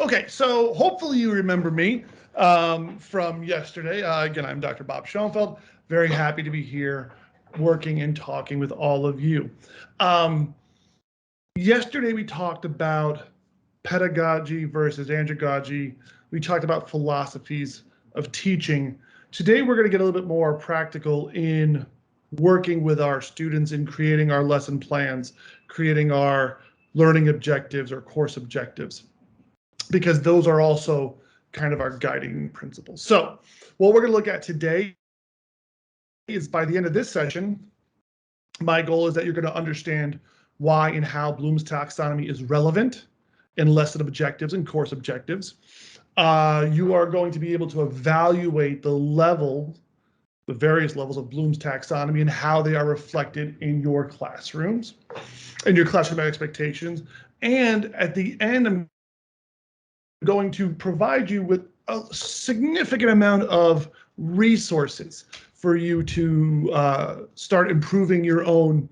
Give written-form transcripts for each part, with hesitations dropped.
Okay, so hopefully you remember me from yesterday. Again, I'm Dr. Bob Schoenfeld. Very happy to be here working and talking with all of you. Um, Yesterday we talked about pedagogy versus andragogy. We talked about philosophies of teaching. Today we're going to get a little bit more practical in working with our students in creating our lesson plans, creating our learning objectives or course objectives, because those are also kind of our guiding principles. So what we're going to look at today is, by the end of this session, my goal is that you're going to understand why and how Bloom's taxonomy is relevant in lesson objectives and course objectives. You are going to be able to evaluate the various levels of Bloom's taxonomy and how they are reflected in your classrooms and your classroom expectations. And at the end, I'm going to provide you with a significant amount of resources for you to start improving your own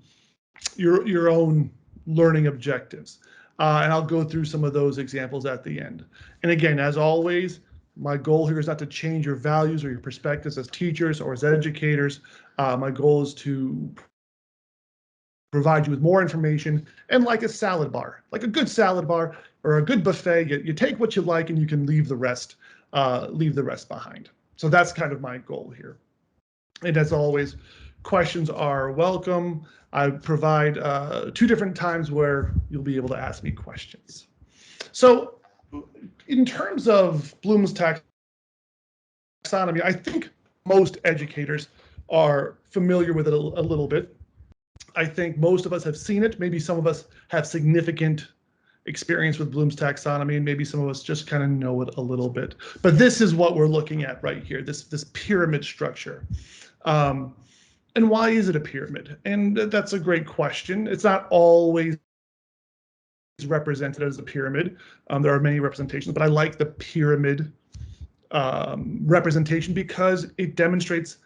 learning objectives. And I'll go through some of those examples at the end. And again, as always, my goal here is not to change your values or your perspectives as teachers or as educators. My goal is to provide you with more information, and like a salad bar, like a good salad bar or a good buffet, you take what you like and you can leave the rest behind. So that's kind of my goal here. And as always, questions are welcome. I provide 2 different times where you'll be able to ask me questions. So in terms of Bloom's taxonomy, I think most educators are familiar with it a little bit. I think most of us have seen it. Maybe some of us have significant experience with Bloom's taxonomy, and maybe some of us just kind of know it a little bit. But this is what we're looking at right here, this pyramid structure. And why is it a pyramid? And that's a great question. It's not always represented as a pyramid. There are many representations, but I like the pyramid representation because it demonstrates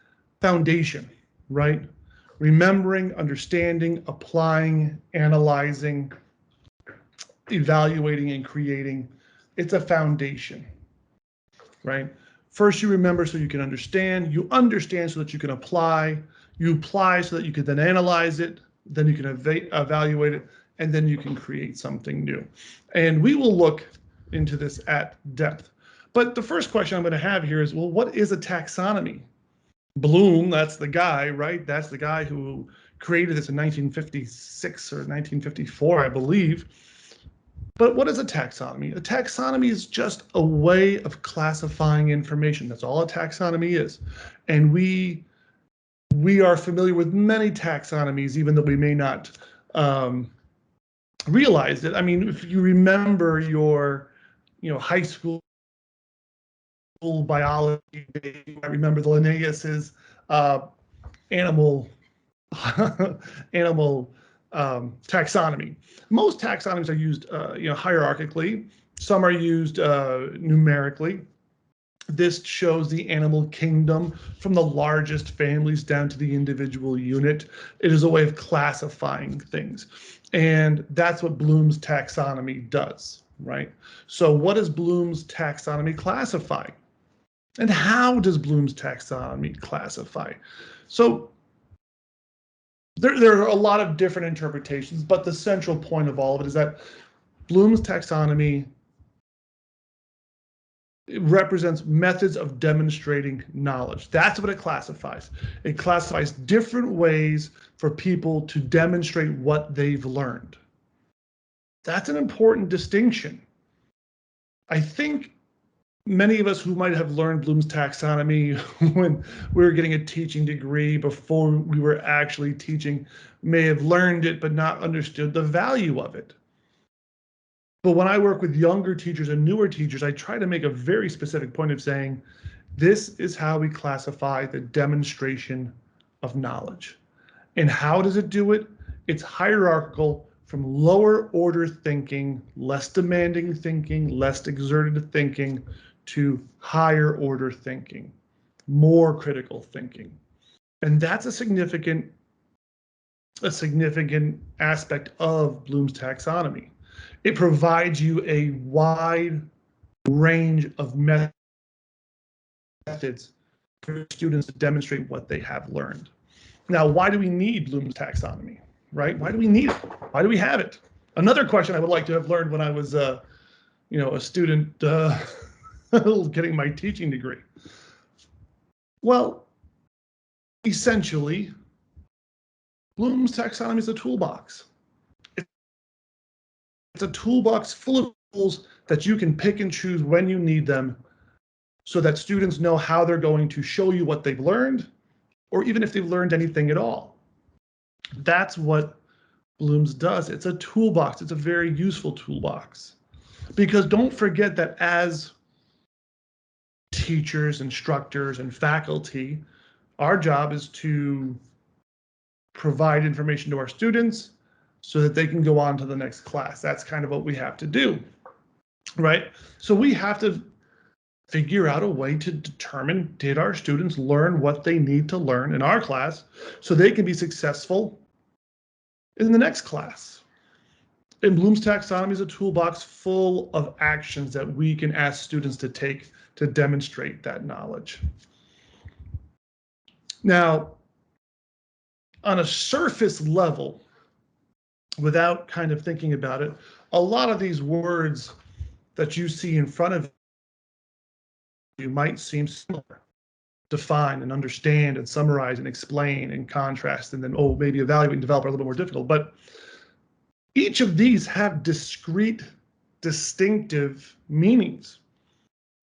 foundation, right? Remembering, understanding, applying, analyzing, evaluating, and creating. It's a foundation, right? First, you remember so you can understand. You understand so that you can apply. You apply so that you can then analyze it. Then you can evaluate it, and then you can create something new. And we will look into this at depth. But the first question I'm going to have here is, well, what is a taxonomy? Bloom, that's the guy, right? That's the guy who created this in 1956 or 1954, I believe. But what is a taxonomy? A taxonomy is just a way of classifying information. That's all a taxonomy is. And we are familiar with many taxonomies, even though we may not realize it. I mean, if you remember your high school biology, you might remember the Linnaeus's animal taxonomy. Most taxonomies are used hierarchically. Some are used numerically. This shows the animal kingdom from the largest families down to the individual unit. It is a way of classifying things. And that's what Bloom's taxonomy does, right? So what does Bloom's taxonomy classify? And how does Bloom's taxonomy classify? So there are a lot of different interpretations, but the central point of all of it is that Bloom's taxonomy represents methods of demonstrating knowledge. That's what it classifies. It classifies different ways for people to demonstrate what they've learned. That's an important distinction. I think many of us who might have learned Bloom's taxonomy when we were getting a teaching degree before we were actually teaching may have learned it but not understood the value of it. But when I work with younger teachers and newer teachers, I try to make a very specific point of saying, this is how we classify the demonstration of knowledge. And how does it do it? It's hierarchical from lower order thinking, less demanding thinking, less exerted thinking, to higher order thinking, more critical thinking. And that's a significant aspect of Bloom's taxonomy. It provides you a wide range of methods for students to demonstrate what they have learned. Now, why do we need Bloom's taxonomy, right? Why do we need it? Why do we have it? Another question I would like to have learned when I was, a student getting my teaching degree. Well, essentially, Bloom's taxonomy is a toolbox. It's a toolbox full of tools that you can pick and choose when you need them so that students know how they're going to show you what they've learned, or even if they've learned anything at all. That's what Bloom's does. It's a toolbox. It's a very useful toolbox. Because don't forget that as teachers, instructors, and faculty, our job is to provide information to our students so that they can go on to the next class. That's kind of what we have to do, right? So we have to figure out a way to determine, did our students learn what they need to learn in our class so they can be successful in the next class? And Bloom's taxonomy is a toolbox full of actions that we can ask students to take to demonstrate that knowledge. Now, on a surface level, without kind of thinking about it, a lot of these words that you see in front of you might seem similar. Define and understand and summarize and explain and contrast, and then, oh, maybe evaluate and develop are a little bit more difficult. But each of these have discrete, distinctive meanings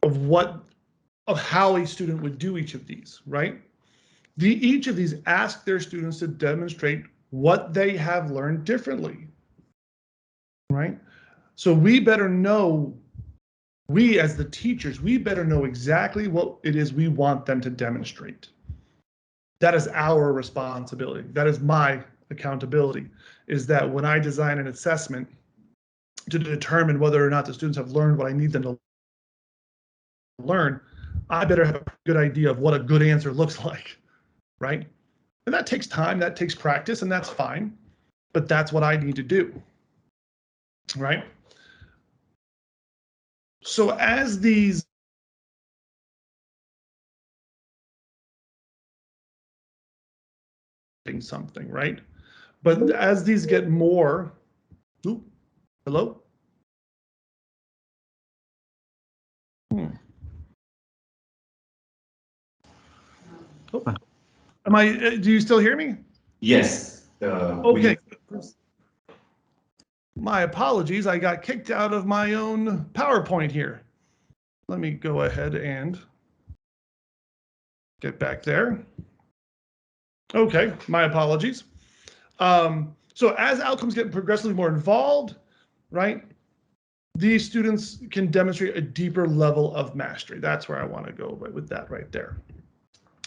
of how a student would do each of these, right? Each of these ask their students to demonstrate what they have learned differently, right? So we better know, we as the teachers, we better know exactly what it is we want them to demonstrate. That is our responsibility. That is my accountability, is that when I design an assessment to determine whether or not the students have learned what I need them to learn, I better have a good idea of what a good answer looks like, right? And that takes time, that takes practice, and that's fine, but that's what I need to do, right? So as these something, right? But as these get more, ooh, hello? Oh, do you still hear me? Yes. Okay. My apologies, I got kicked out of my own PowerPoint here. Let me go ahead and get back there. Okay, my apologies. So as outcomes get progressively more involved, right, these students can demonstrate a deeper level of mastery. That's where I want to go with that right there.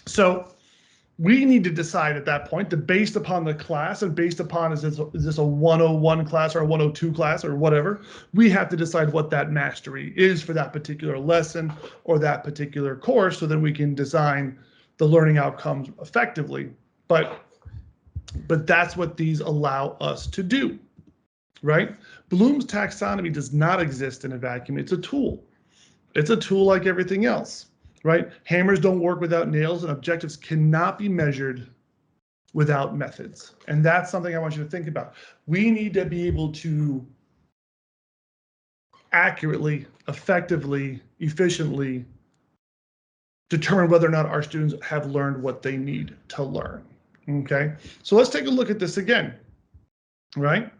So we need to decide at that point that based upon the class and based upon is this a 101 class or a 102 class or whatever, we have to decide what that mastery is for that particular lesson or that particular course, so that we can design the learning outcomes effectively. But that's what these allow us to do, right? Bloom's taxonomy does not exist in a vacuum. It's a tool. It's a tool like everything else, right? Hammers don't work without nails, and objectives cannot be measured without methods. And that's something I want you to think about. We need to be able to accurately, effectively, efficiently determine whether or not our students have learned what they need to learn. Okay, so let's take a look at this again, right?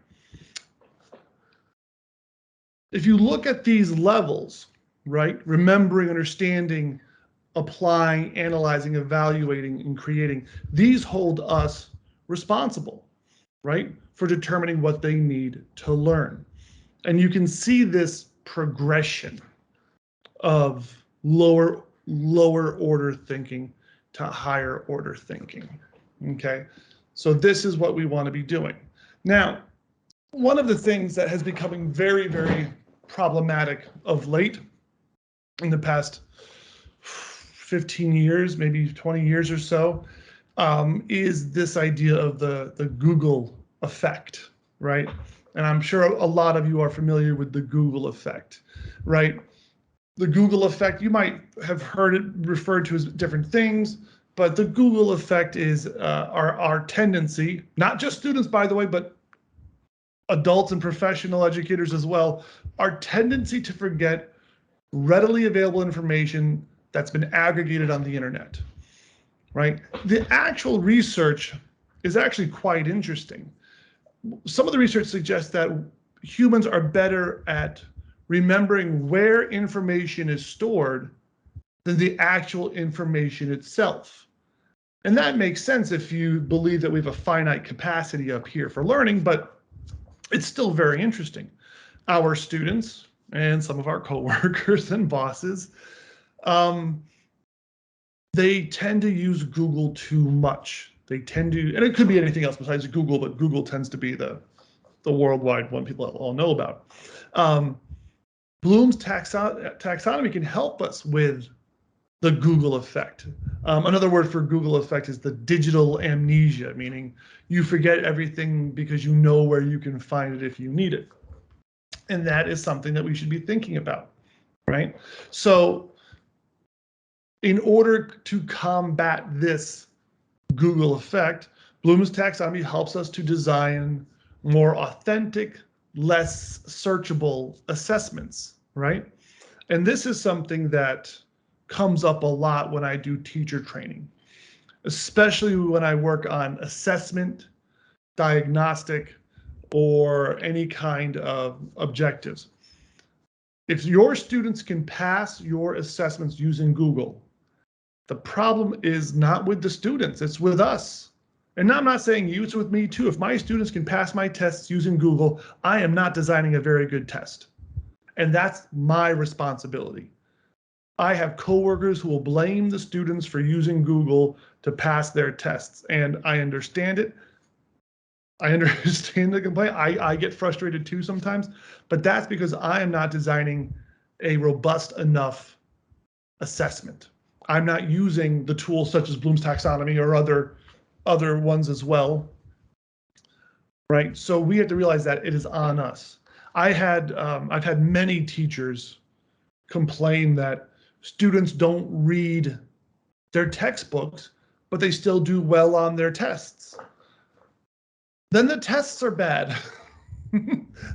If you look at these levels, right, remembering, understanding, applying, analyzing, evaluating, and creating, these hold us responsible, right, for determining what they need to learn. And you can see this progression of lower order thinking to higher order thinking. Okay, so this is what we want to be doing. Now, one of the things that has becoming very, very problematic of late in the past 15 years, maybe 20 years or so, is this idea of the Google effect, right? And I'm sure a lot of you are familiar with the Google effect, right? The Google effect, you might have heard it referred to as different things, but the Google effect is our tendency, not just students, by the way, but adults and professional educators as well, our tendency to forget readily available information that's been aggregated on the internet, right? The actual research is actually quite interesting. Some of the research suggests that humans are better at remembering where information is stored than the actual information itself. And that makes sense if you believe that we have a finite capacity up here for learning, but it's still very interesting. Our students and some of our coworkers and bosses, they tend to use Google too much. They tend to, and it could be anything else besides Google, but Google tends to be the worldwide one people all know about. Bloom's taxonomy can help us with the Google effect. Another word for Google effect is the digital amnesia, meaning you forget everything because you know where you can find it if you need it. And that is something that we should be thinking about, right? So in order to combat this Google effect, Bloom's taxonomy helps us to design more authentic, less searchable assessments, right? And this is something that comes up a lot when I do teacher training, especially when I work on assessment, diagnostic, or any kind of objectives. If your students can pass your assessments using Google, the problem is not with the students, it's with us. And I'm not saying you, it's with me too. If my students can pass my tests using Google, I am not designing a very good test. And that's my responsibility. I have coworkers who will blame the students for using Google to pass their tests, and I understand it. I understand the complaint. I get frustrated too sometimes, but that's because I am not designing a robust enough assessment. I'm not using the tools such as Bloom's taxonomy or other ones as well, right? So we have to realize that it is on us. I've had many teachers complain that students don't read their textbooks, but they still do well on their tests. Then the tests are bad.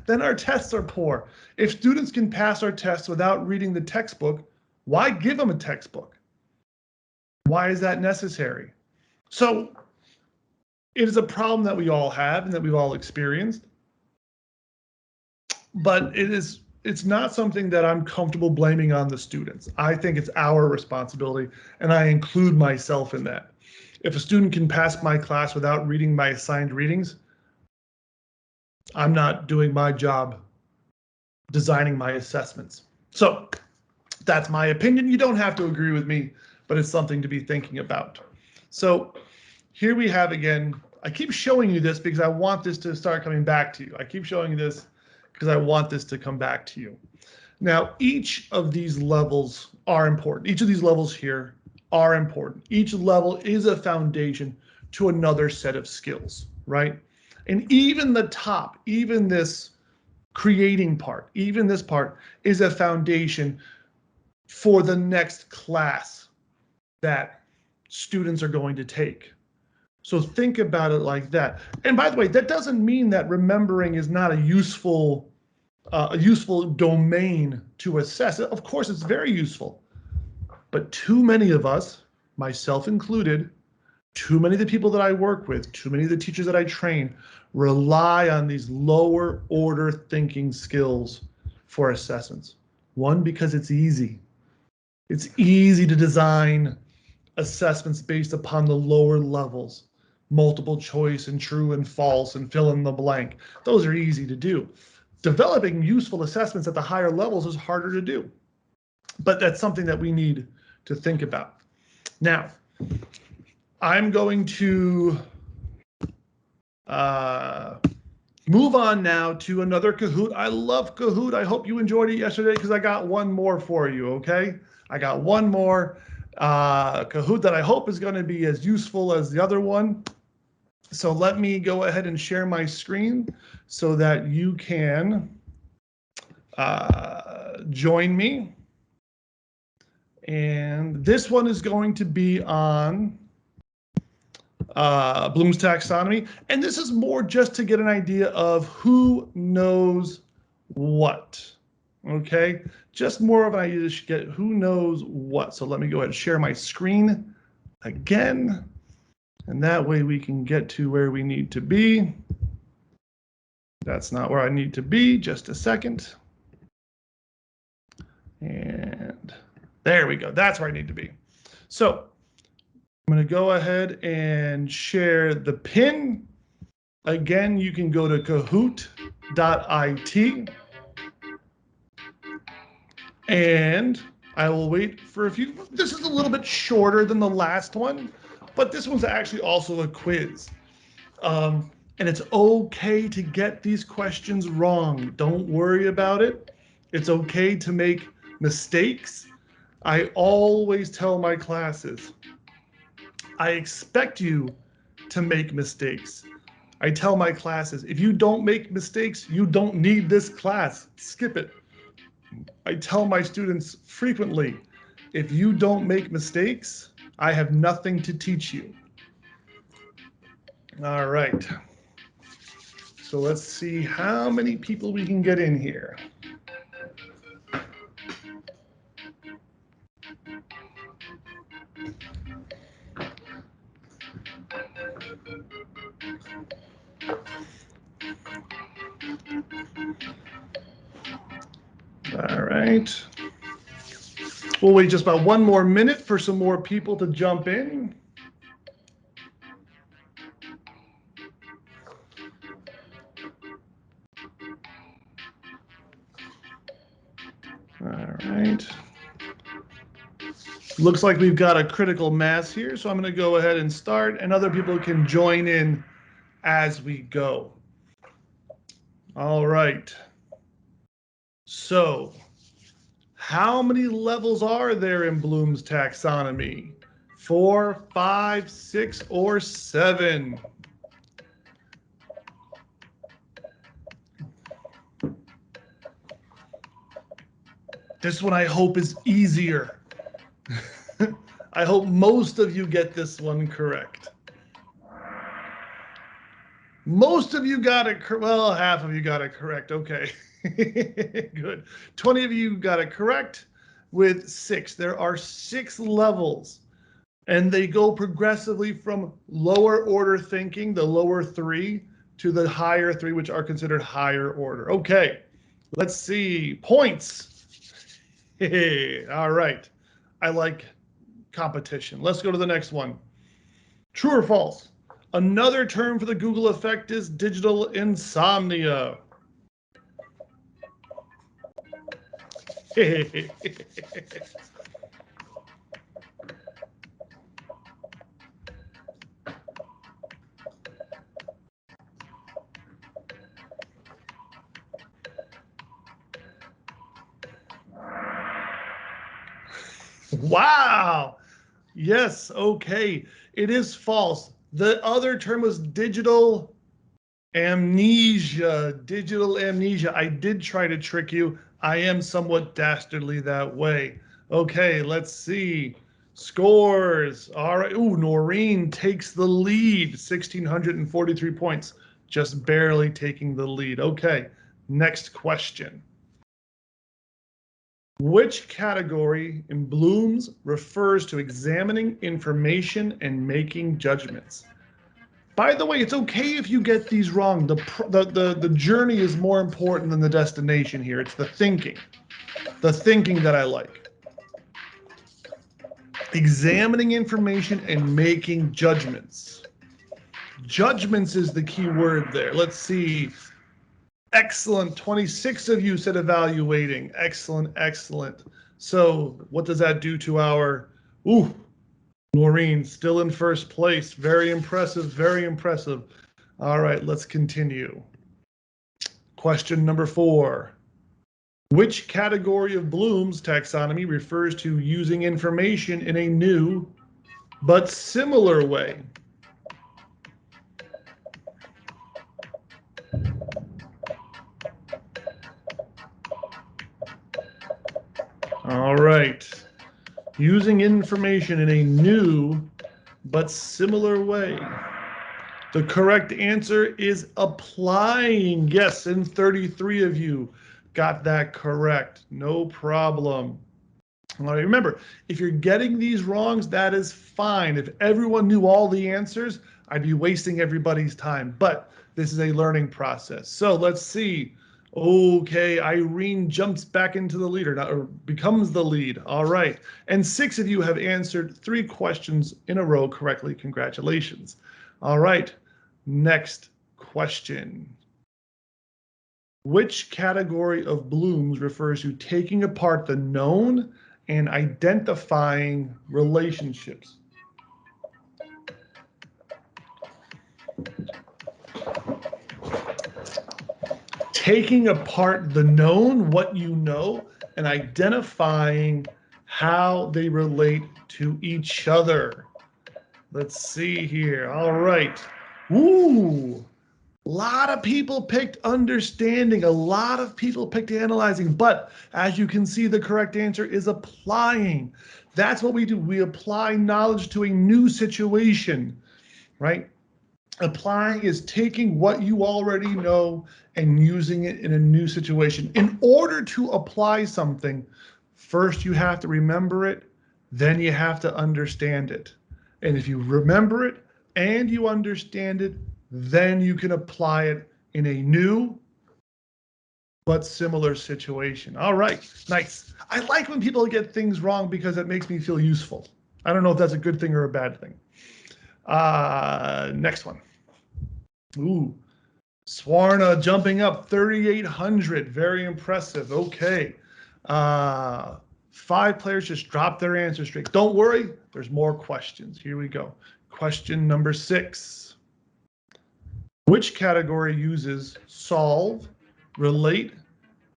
Then our tests are poor. If students can pass our tests without reading the textbook, why give them a textbook? Why is that necessary? So it is a problem that we all have and that we've all experienced, but it's not something that I'm comfortable blaming on the students. I think it's our responsibility, and I include myself in that. If a student can pass my class without reading my assigned readings, I'm not doing my job designing my assessments. So that's my opinion. You don't have to agree with me, but it's something to be thinking about. So here we have again, I keep showing you this because I want this to start coming back to you. I keep showing you this because I want this to come back to you. Now, each of these levels are important. Each of these levels here are important. Each level is a foundation to another set of skills, right? And even the top, even this creating part, even this part is a foundation for the next class that students are going to take. So think about it like that. And by the way, that doesn't mean that remembering is not a useful domain to assess. Of course, it's very useful. But too many of us, myself included, too many of the people that I work with, too many of the teachers that I train, rely on these lower order thinking skills for assessments. One, because it's easy. It's easy to design assessments based upon the lower levels, multiple choice and true and false and fill in the blank. Those are easy to do. Developing useful assessments at the higher levels is harder to do, but that's something that we need to think about. Now, I'm going to move on now to another Kahoot. I love Kahoot. I hope you enjoyed it yesterday because I got one more for you, okay? I got one more Kahoot that I hope is going to be as useful as the other one. So let me go ahead and share my screen so that you can join me. And this one is going to be on Bloom's taxonomy. And this is more just to get an idea of who knows what. Okay, just more of an idea to get who knows what. So let me go ahead and share my screen again. And that way we can get to where we need to be. That's not where I need to be. Just a second. And there we go. That's where I need to be. So I'm going to go ahead and share the pin. Again, you can go to kahoot.it. And I will wait for a few. This is a little bit shorter than the last one, but this one's actually also a quiz. And it's okay to get these questions wrong. Don't worry about it. It's okay to make mistakes. I always tell my classes, I expect you to make mistakes. I tell my classes, if you don't make mistakes, you don't need this class. Skip it. I tell my students frequently, if you don't make mistakes, I have nothing to teach you. All right. So let's see how many people we can get in here. All right. We'll wait just about one more minute for some more people to jump in. All right. Looks like we've got a critical mass here, so I'm going to go ahead and start, and other people can join in as we go. All right. So, how many levels are there in Bloom's taxonomy? 4, 5, 6, or 7? This one I hope is easier. I hope most of you get this one correct. Most of you got it, well, half of you got it correct, okay. Good. 20 of you got it correct with 6. There are 6 levels, and they go progressively from lower order thinking, the lower 3, to the higher 3, which are considered higher order. Okay, let's see. Points. All right. I like competition. Let's go to the next one. True or false? Another term for the Google effect is digital insomnia. Wow. Yes, okay. It is false. The other term was digital amnesia. Digital amnesia. I did try to trick you. I am somewhat dastardly that way. Okay, let's see. Scores. All right. Ooh, Noreen takes the lead. 1,643 points. Just barely taking the lead. Okay, next question. Which category in Bloom's refers to examining information and making judgments? By the way, it's okay if you get these wrong. The journey is more important than the destination here. It's the thinking that I like. Examining information and making judgments. Judgments is the key word there. Let's see. Excellent. 26 of you said evaluating. Excellent, excellent. So what does that do to our, ooh, Noreen still in first place. Very impressive, very impressive. All right, let's continue. Question number 4. Which category of Bloom's taxonomy refers to using information in a new but similar way? All right. Using information in a new but similar way. The correct answer is applying. Yes, and 33 of you got that correct. No problem. All right, remember, if you're getting these wrongs, that is fine. If everyone knew all the answers, I'd be wasting everybody's time. But this is a learning process. So let's see. Okay, Irene jumps back into the lead, or becomes the lead. All right. And 6 of you have answered 3 questions in a row correctly. Congratulations. All right. Next question. Which category of blooms refers to taking apart the known and identifying relationships? Taking apart the known, what you know, and identifying how they relate to each other. Let's see here. All right. Ooh, a lot of people picked understanding. A lot of people picked analyzing. But as you can see, the correct answer is applying. That's what we do. We apply knowledge to a new situation, right? Applying is taking what you already know and using it in a new situation. In order to apply something, first you have to remember it, then you have to understand it. And if you remember it and you understand it, then you can apply it in a new but similar situation. All right, nice. I like when people get things wrong because it makes me feel useful. I don't know if that's a good thing or a bad thing. Next one. Ooh, Swarna jumping up 3,800. Very impressive. Okay. 5 players just dropped their answer straight. Don't worry, there's more questions. Here we go. Question number 6. Which category uses solve, relate,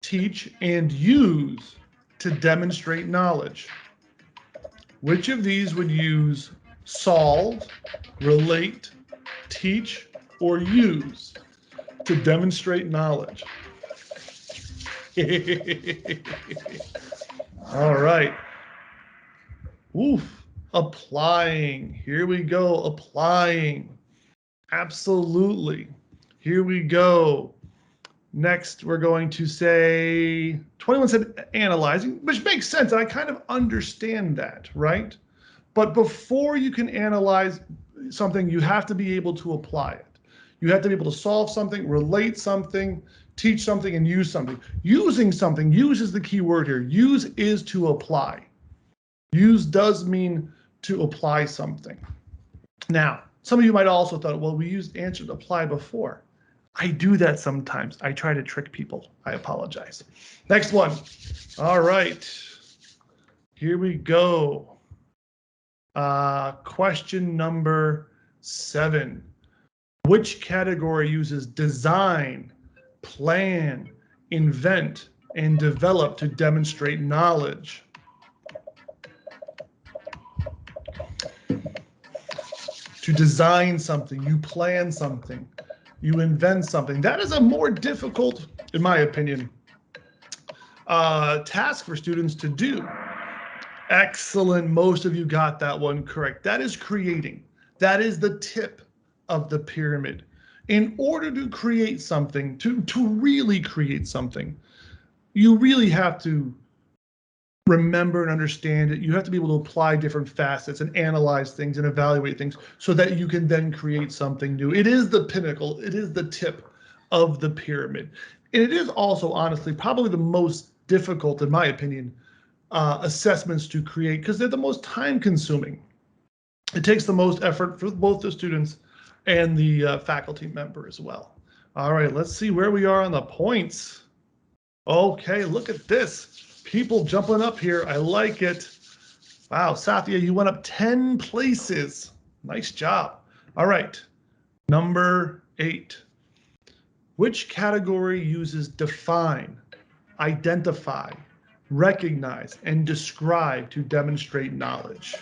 teach, and use to demonstrate knowledge? Which of these would use solve, relate, teach, or use to demonstrate knowledge? All right. Oof. Applying. Here we go. Applying. Absolutely. Here we go. Next, we're going to say 21 said analyzing, which makes sense. I kind of understand that, right? But before you can analyze something, you have to be able to apply it. You have to be able to solve something, relate something, teach something, and use something. Using something, use is the key word here. Use is to apply. Use does mean to apply something. Now, some of you might also thought, well, we used answer to apply before. I do that sometimes. I try to trick people. I apologize. Next one. All right. Here we go. Question number 7. Which category uses design, plan, invent, and develop to demonstrate knowledge? To design something, you plan something, you invent something. That is a more difficult, in my opinion, task for students to do. Excellent. Most of you got that one correct. That is creating. That is the tip of the pyramid. In order to create something, to really create something, you really have to remember and understand it. You have to be able to apply different facets and analyze things and evaluate things so that you can then create something new. It is the pinnacle. It is the tip of the pyramid. And it is also, honestly, probably the most difficult, in my opinion, assessments to create because they're the most time consuming. It takes the most effort for both the students and the faculty member as well. All right, let's see where we are on the points. Okay, look at this. People jumping up here. I like it. Wow, Sathya, you went up 10 places. Nice job. All right, number 8. Which category uses define, identify, recognize, and describe to demonstrate knowledge?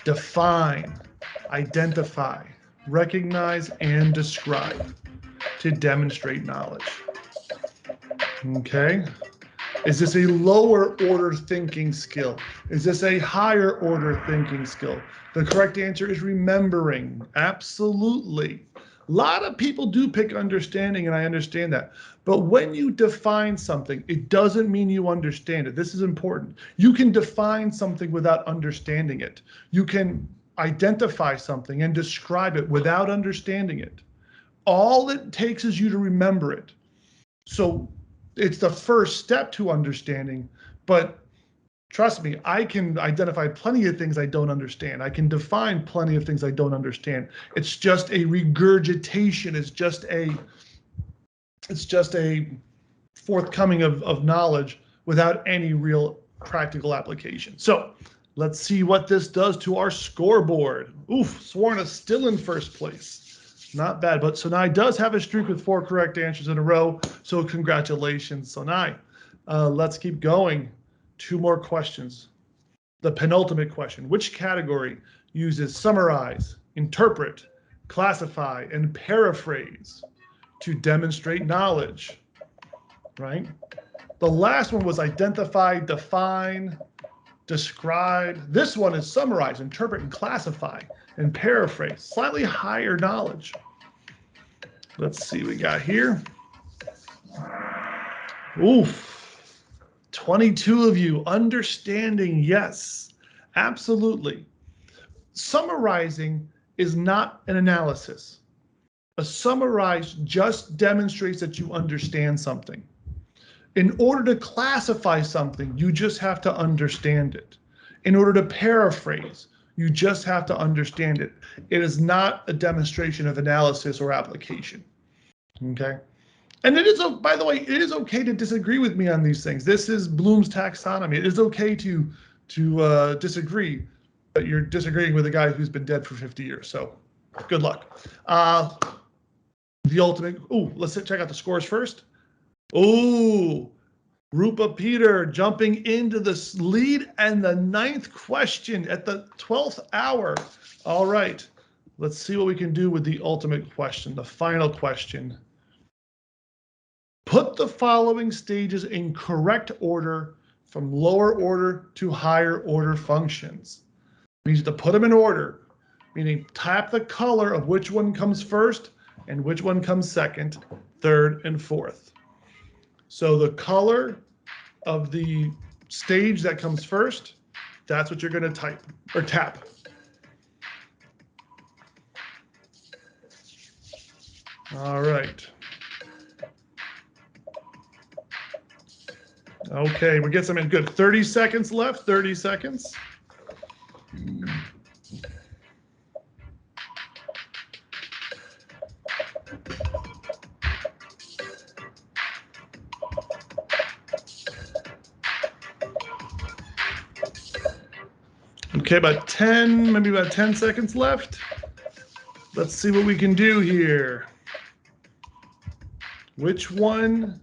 Define, identify, recognize, and describe to demonstrate knowledge. Okay. Is this a lower order thinking skill? Is this a higher order thinking skill? The correct answer is remembering. Absolutely. A lot of people do pick understanding, and I understand that. But when you define something, it doesn't mean you understand it. This is important. You can define something without understanding it. You can identify something and describe it without understanding it. All it takes is you to remember it. So it's the first step to understanding, but trust me, I can identify plenty of things I don't understand. I can define plenty of things I don't understand. It's just a regurgitation. It's just a forthcoming of knowledge without any real practical application. So let's see what this does to our scoreboard. Oof, Swarna's still in first place. Not bad, but Sonai does have a streak with 4 correct answers in a row. So congratulations, Sonai. Let's keep going. 2 more questions. The penultimate question: which category uses summarize, interpret, classify, and paraphrase to demonstrate knowledge? Right? The last one was identify, define, describe. This one is summarize, interpret, and classify, and paraphrase. Slightly higher knowledge. Let's see what we got here. Oof. 22 of you. Understanding, yes, absolutely. Summarizing is not an analysis. A summarize just demonstrates that you understand something. In order to classify something, you just have to understand it. In order to paraphrase, you just have to understand it. It is not a demonstration of analysis or application. Okay? And it is, by the way, it is okay to disagree with me on these things. This is Bloom's taxonomy. It is okay to disagree, but you're disagreeing with a guy who's been dead for 50 years. So good luck. The ultimate, let's check out the scores first. Rupa Peter jumping into the lead and the 9th question at the 12th hour. All right, let's see what we can do with the ultimate question, the final question. Put the following stages in correct order from lower order to higher order functions. It means to put them in order, meaning tap the color of which one comes first and which one comes second, third, and fourth. So the color of the stage that comes first, that's what you're going to type or tap. All right. Okay, we get some in good. 30 seconds left, 30 seconds. Okay, about 10, maybe about 10 seconds left. Let's see what we can do here. Which one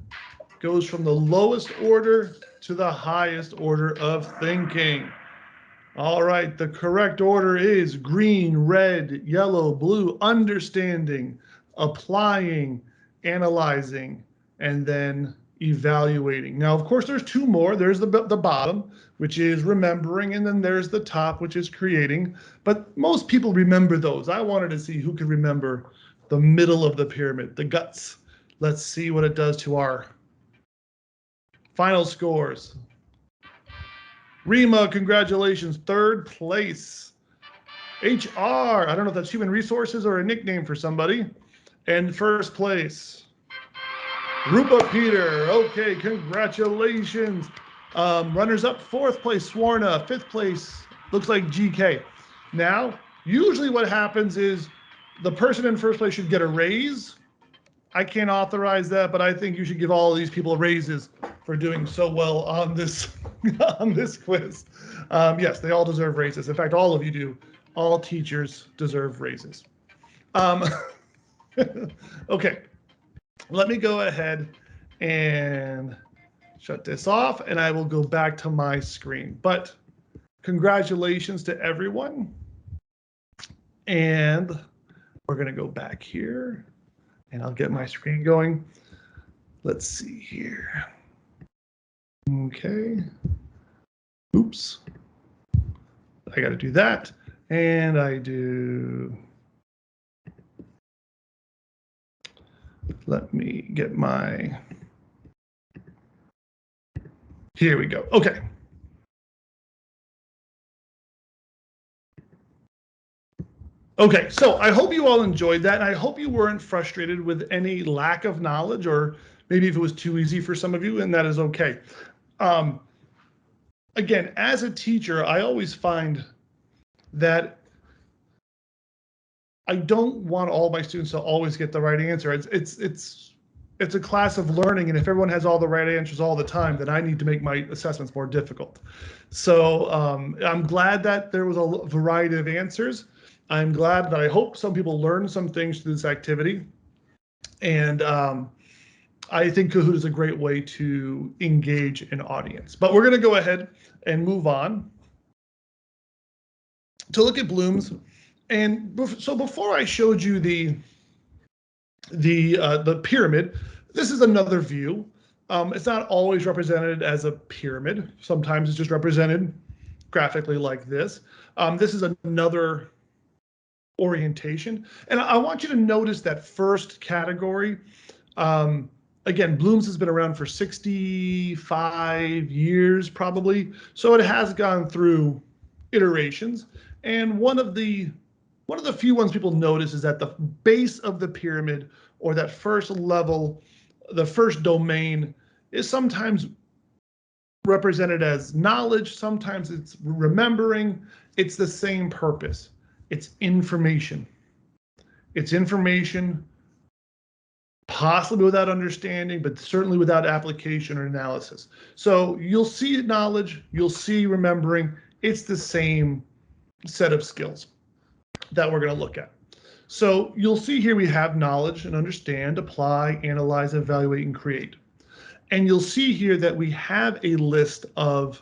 goes from the lowest order to the highest order of thinking? All right, the correct order is green, red, yellow, blue, understanding, applying, analyzing, and then evaluating. Now, of course, there's 2 more. There's the bottom, which is remembering, and then there's the top, which is creating. But most people remember those. I wanted to see who could remember the middle of the pyramid, the guts. Let's see what it does to our final scores. Rima, congratulations, 3rd place. HR, I don't know if that's human resources or a nickname for somebody. And 1st place. Rupa Peter, okay, congratulations. Runners up, 4th place, Swarna, 5th place, looks like GK. Now, usually what happens is the person in 1st place should get a raise. I can't authorize that, but I think you should give all of these people raises for doing so well on this on this quiz. Yes, they all deserve raises. In fact, all of you do. All teachers deserve raises. Okay, let me go ahead and shut this off, and I will go back to my screen. But congratulations to everyone. And we're going to go back here, and I'll get my screen going. Let's see here. Okay. Oops. I got to do that. And I do. Let me get my. Here we go. Okay. Okay, so I hope you all enjoyed that, and I hope you weren't frustrated with any lack of knowledge, or maybe if it was too easy for some of you, and that is okay. Again, as a teacher, I always find that I don't want all my students to always get the right answer. It's a class of learning, and if everyone has all the right answers all the time, then I need to make my assessments more difficult. So I'm glad that there was a variety of answers. I'm glad that I hope some people learned some things through this activity. And I think Kahoot is a great way to engage an audience. But we're going to go ahead and move on to look at Bloom's. And so before I showed you the pyramid, this is another view. It's not always represented as a pyramid. Sometimes it's just represented graphically like this. This is another orientation. And I want you to notice that first category. Again, Bloom's has been around for 65 years, probably. So it has gone through iterations. And one of the few ones people notice is that the base of the pyramid, or that first level, the first domain, is sometimes represented as knowledge, sometimes it's remembering. It's the same purpose. It's information. It's information, possibly without understanding, but certainly without application or analysis. So you'll see knowledge, you'll see remembering. It's the same set of skills that we're going to look at. So you'll see here we have knowledge and understand, apply, analyze, evaluate, and create. And you'll see here that we have a list of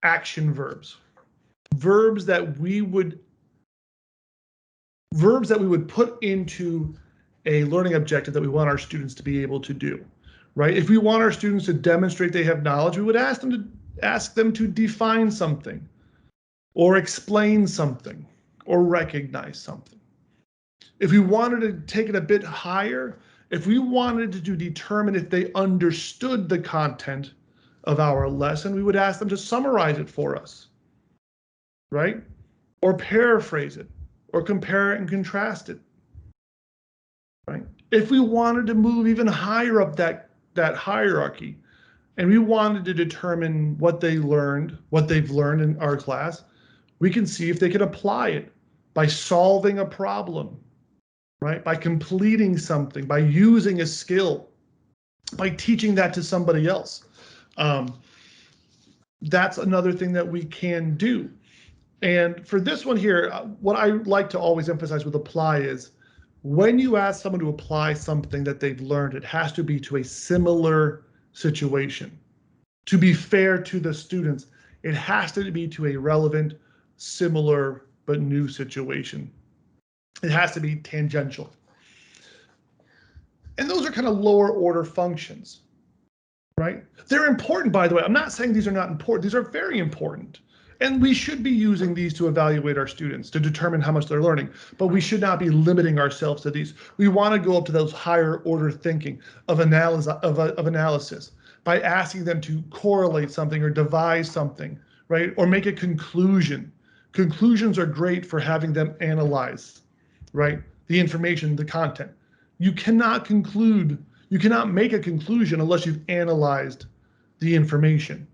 action verbs, verbs that we would put into a learning objective that we want our students to be able to do, right? If we want our students to demonstrate they have knowledge, we would ask them to define something, or explain something, or recognize something. If we wanted to take it a bit higher, if we wanted to determine if they understood the content of our lesson, we would ask them to summarize it for us, right? Or paraphrase it, or compare it and contrast it, right? If we wanted to move even higher up that hierarchy, and we wanted to determine what they've learned in our class, we can see if they can apply it by solving a problem, right? By completing something, by using a skill, by teaching that to somebody else. That's another thing that we can do. And for this one here, what I like to always emphasize with apply is, when you ask someone to apply something that they've learned, it has to be to a similar situation. To be fair to the students, it has to be to a relevant, similar, but new situation. It has to be tangential. And those are kind of lower order functions, right? They're important, by the way. I'm not saying these are not important. These are very important. And we should be using these to evaluate our students, to determine how much they're learning, but we should not be limiting ourselves to these. We want to go up to those higher order thinking of analysis by asking them to correlate something or devise something, right? Or make a conclusion. Conclusions are great for having them analyze, right? The information, the content. You cannot make a conclusion unless you've analyzed the information.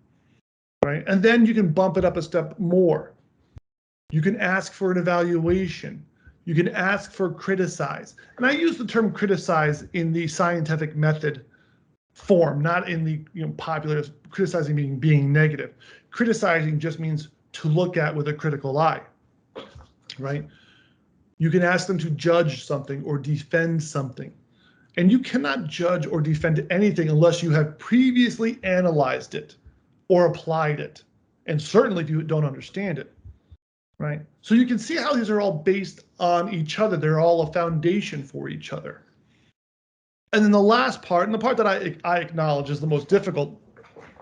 Right? And then you can bump it up a step more. You can ask for an evaluation. You can ask for criticize. And I use the term criticize in the scientific method form, not in the popular criticizing being negative. Criticizing just means to look at with a critical eye, right? You can ask them to judge something or defend something. And you cannot judge or defend anything unless you have previously analyzed it or applied it, and certainly if you don't understand it, right? So you can see how these are all based on each other. They're all a foundation for each other. And then the last part, and the part that I acknowledge is the most difficult,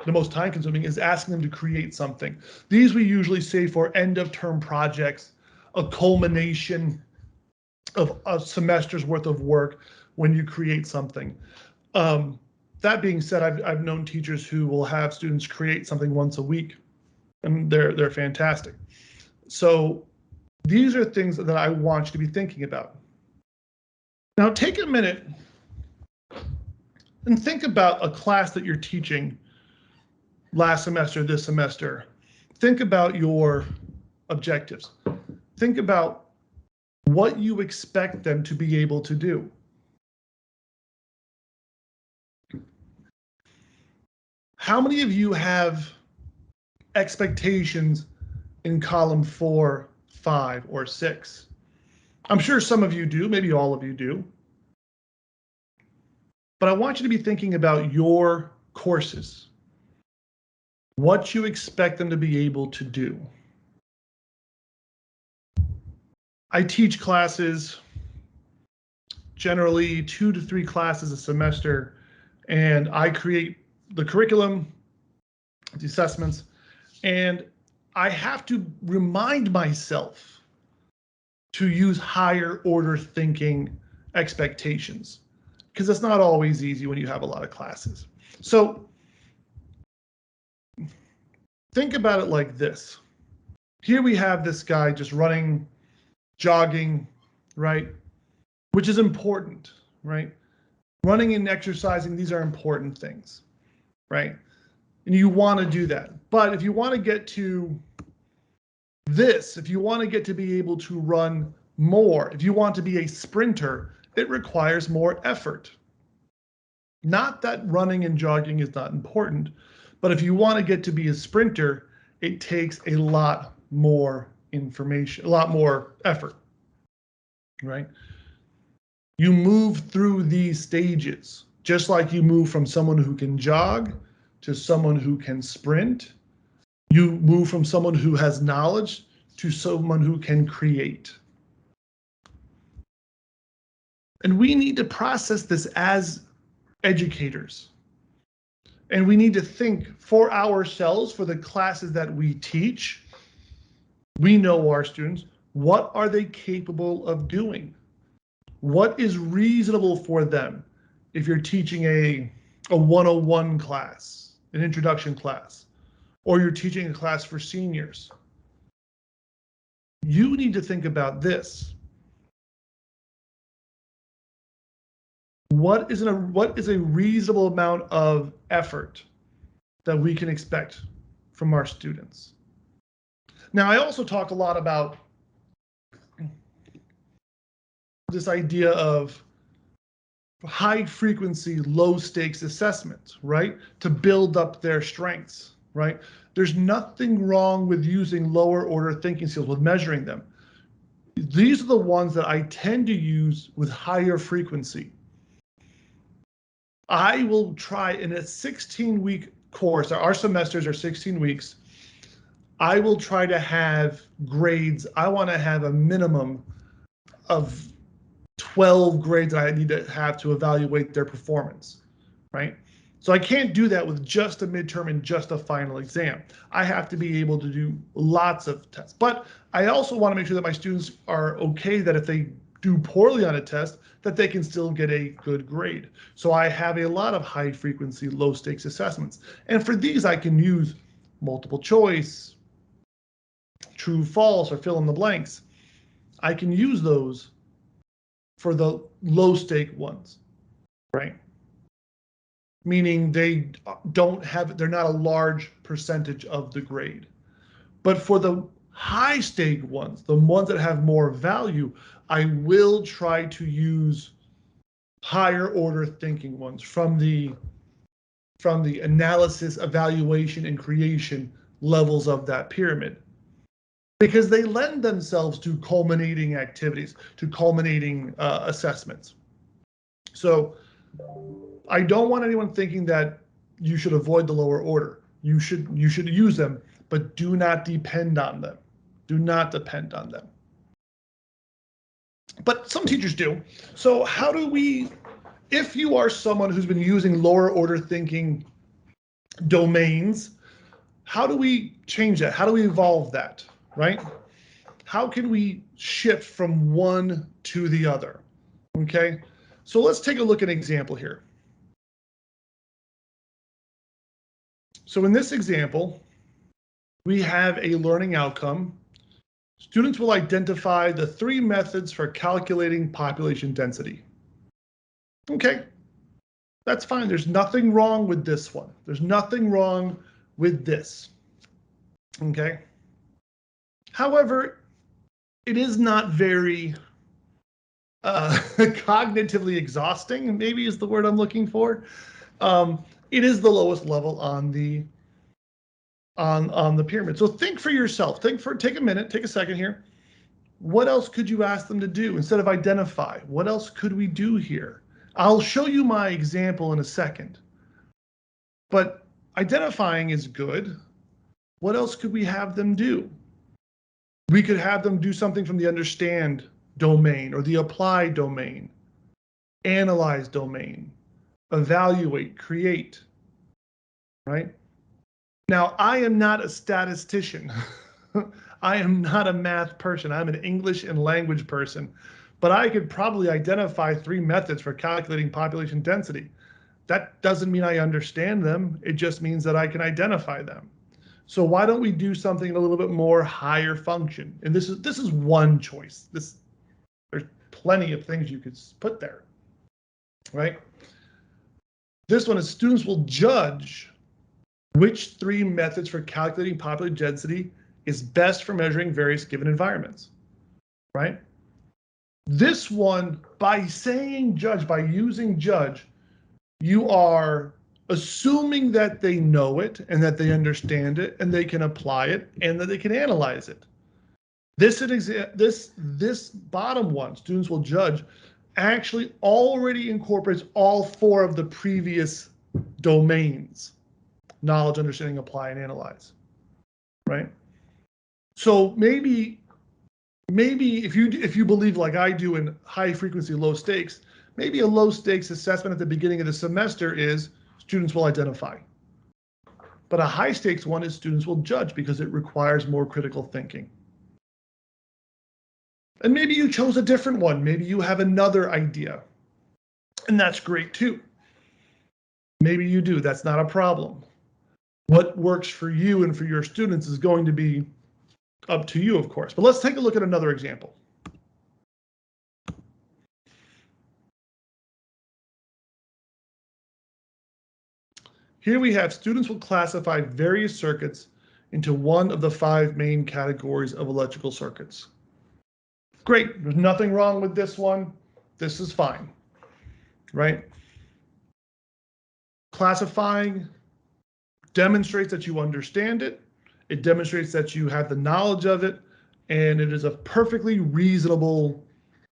the most time consuming is asking them to create something. These we usually say for end of term projects, a culmination of a semester's worth of work when you create something. That being said, I've known teachers who will have students create something once a week, and they're fantastic. So these are things that I want you to be thinking about. Now take a minute and think about a class that you're teaching last semester, this semester. Think about your objectives. Think about what you expect them to be able to do. How many of you have expectations in column 4, 5, or 6? I'm sure some of you do, maybe all of you do. But I want you to be thinking about your courses, what you expect them to be able to do. I teach classes, generally 2 to 3 classes a semester, and I create the curriculum, the assessments, and I have to remind myself to use higher order thinking expectations, because it's not always easy when you have a lot of classes. So think about it like this. Here we have this guy just running, jogging, right? Which is important, right? Running and exercising, these are important things, right? And you want to do that. But if you want to get to this, if you want to get to be able to run more, if you want to be a sprinter, it requires more effort. Not that running and jogging is not important, but if you want to get to be a sprinter, it takes a lot more information, a lot more effort, right? You move through these stages, just like you move from someone who can jog to someone who can sprint. You move from someone who has knowledge to someone who can create. And we need to process this as educators. And we need to think for ourselves, for the classes that we teach. We know our students, what are they capable of doing? What is reasonable for them? If you're teaching a 101 class, an introduction class, or you're teaching a class for seniors, you need to think about this. What is a reasonable amount of effort that we can expect from our students? Now, I also talk a lot about this idea of high frequency, low stakes assessments, right? To build up their strengths, right? There's nothing wrong with using lower order thinking skills, with measuring them. These are the ones that I tend to use with higher frequency. I will try in a 16-week course, our semesters are 16 weeks. I will try to have grades. I want to have a minimum of 12 grades that I need to have to evaluate their performance, right? So I can't do that with just a midterm and just a final exam. I have to be able to do lots of tests. But I also want to make sure that my students are okay that if they do poorly on a test, that they can still get a good grade. So I have a lot of high frequency, low stakes assessments. And for these, I can use multiple choice, true, false, or fill in the blanks. I can use those for the low stake ones, right? Meaning they they're not a large percentage of the grade. But for the high stake ones, the ones that have more value, I will try to use higher order thinking ones from the analysis, evaluation, and creation levels of that pyramid, because they lend themselves to culminating activities, to culminating assessments. So I don't want anyone thinking that you should avoid the lower order. You should use them, but do not depend on them. Do not depend on them. But some teachers do. So how do we, if you are someone who's been using lower order thinking domains. How do we change that? How do we evolve that, right? How can we shift from one to the other? Okay, so let's take a look at an example here. So in this example, we have a learning outcome. Students will identify the 3 methods for calculating population density. Okay, that's fine. There's nothing wrong with this one. There's nothing wrong with this. Okay. However, it is not very cognitively exhausting, maybe is the word I'm looking for. It is the lowest level on the pyramid. So think for yourself. Take a minute, take a second here. What else could you ask them to do instead of identify? What else could we do here? I'll show you my example in a second. But identifying is good. What else could we have them do? We could have them do something from the understand domain or the apply domain, analyze domain, evaluate, create, right? Now, I am not a statistician. I am not a math person. I'm an English and language person, but I could probably identify 3 methods for calculating population density. That doesn't mean I understand them. It just means that I can identify them. So why don't we do something a little bit more higher function? And this is one choice. There's plenty of things you could put there, right? This one is students will judge which 3 methods for calculating population density is best for measuring various given environments, right? This one, by saying judge, by using judge, you are assuming that they know it and that they understand it and they can apply it and that they can analyze it. This bottom one, students will judge, actually already incorporates all 4 of the previous domains: knowledge, understanding, apply, and analyze, right? So maybe if you believe like I do in high frequency, low stakes, maybe a low stakes assessment at the beginning of the semester is students will identify. But a high stakes one is students will judge because it requires more critical thinking. And maybe you chose a different one. Maybe you have another idea. And that's great too. Maybe you do. That's not a problem. What works for you and for your students is going to be up to you, of course. But let's take a look at another example. Here we have students will classify various circuits into one of the 5 main categories of electrical circuits. Great, there's nothing wrong with this one. This is fine, right? Classifying demonstrates that you understand it. It demonstrates that you have the knowledge of it, and it is a perfectly reasonable,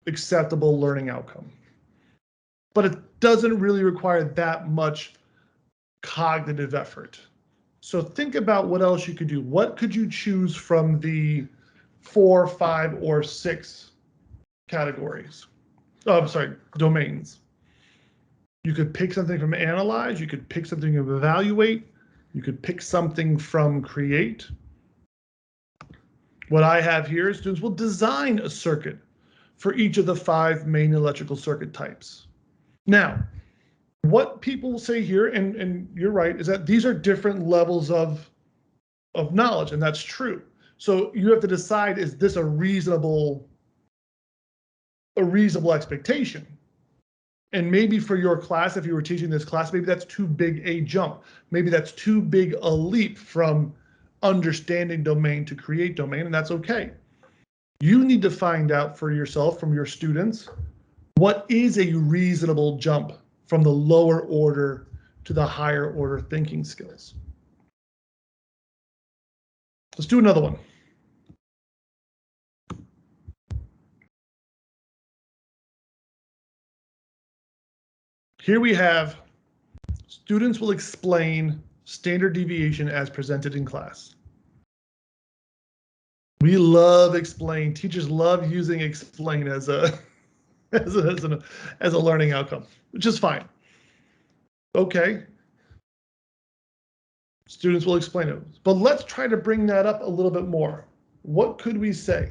acceptable learning outcome. But it doesn't really require that much cognitive effort. So think about what else you could do. What could you choose from the 4, 5, or 6 categories? Oh, I'm sorry, domains. You could pick something from analyze, you could pick something from evaluate, you could pick something from create. What I have here is students will design a circuit for each of the 5 main electrical circuit types. Now, what people say here, and you're right, is that these are different levels of knowledge, and that's true. So you have to decide, is this a reasonable expectation? And maybe for your class, if you were teaching this class, maybe that's too big a jump. Maybe that's too big a leap from understanding domain to create domain, and that's okay. You need to find out for yourself, from your students, what is a reasonable jump from the lower order to the higher order thinking skills. Let's do another one. Here we have students will explain standard deviation as presented in class. We love explain. Teachers love using explain as a learning outcome, which is fine. Okay. Students will explain it. But let's try to bring that up a little bit more. What could we say?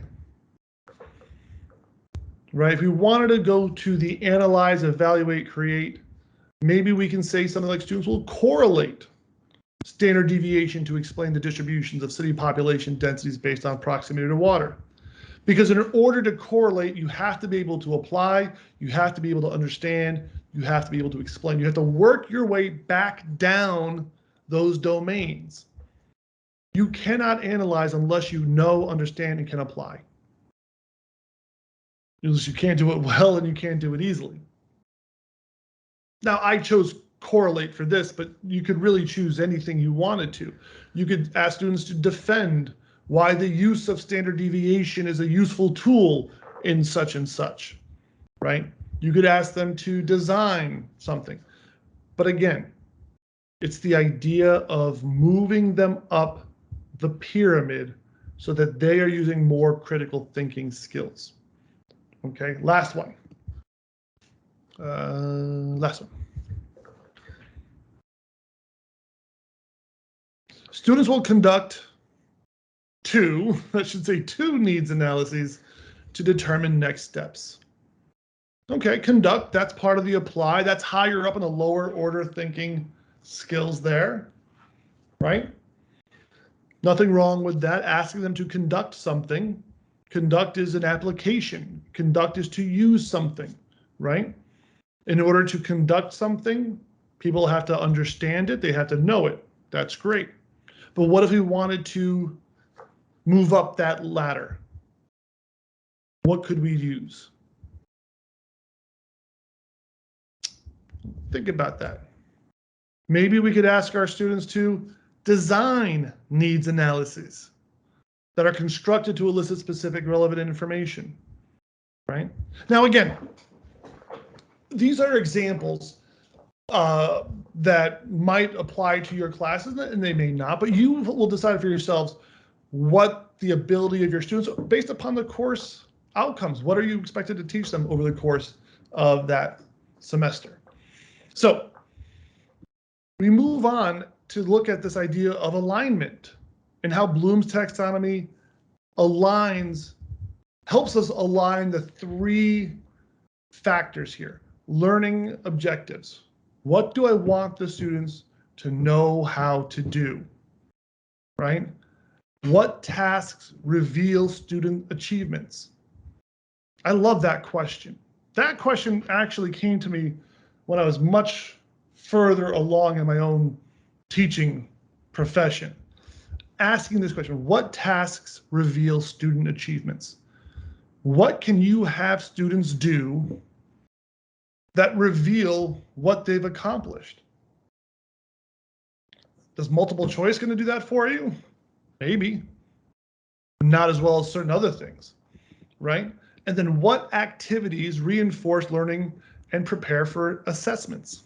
Right, if we wanted to go to the analyze, evaluate, create, maybe we can say something like students will correlate standard deviation to explain the distributions of city population densities based on proximity to water. Because in order to correlate, you have to be able to apply, you have to be able to understand, you have to be able to explain, you have to work your way back down those domains. You cannot analyze unless you know, understand, and can apply. Because you can't do it well and you can't do it easily. Now, I chose correlate for this, but you could really choose anything you wanted to. You could ask students to defend why the use of standard deviation is a useful tool in such and such, right? You could ask them to design something. But again, it's the idea of moving them up the pyramid so that they are using more critical thinking skills. Okay, last one. Last one. Students will conduct two needs analyses to determine next steps. Okay, conduct, that's part of the apply. That's higher up in the lower order thinking skills there, right? Nothing wrong with that, asking them to conduct something. Conduct is an application. Conduct is to use something, right? In order to conduct something, people have to understand it, they have to know it. That's great. But what if we wanted to move up that ladder? What could we use? Think about that. Maybe we could ask our students to design needs analyses that are constructed to elicit specific relevant information, right? Now, again, these are examples that might apply to your classes, and they may not, but you will decide for yourselves what the ability of your students, based upon the course outcomes, what are you expected to teach them over the course of that semester? So we move on to look at this idea of alignment and how Bloom's taxonomy helps us align the three factors here. Learning objectives. What do I want the students to know how to do, right? What tasks reveal student achievements? I love that question. That question actually came to me when I was much further along in my own teaching profession. Asking this question, what tasks reveal student achievements? What can you have students do that reveal what they've accomplished? Is multiple choice going to do that for you? Maybe. Not as well as certain other things, right? And then what activities reinforce learning and prepare for assessments?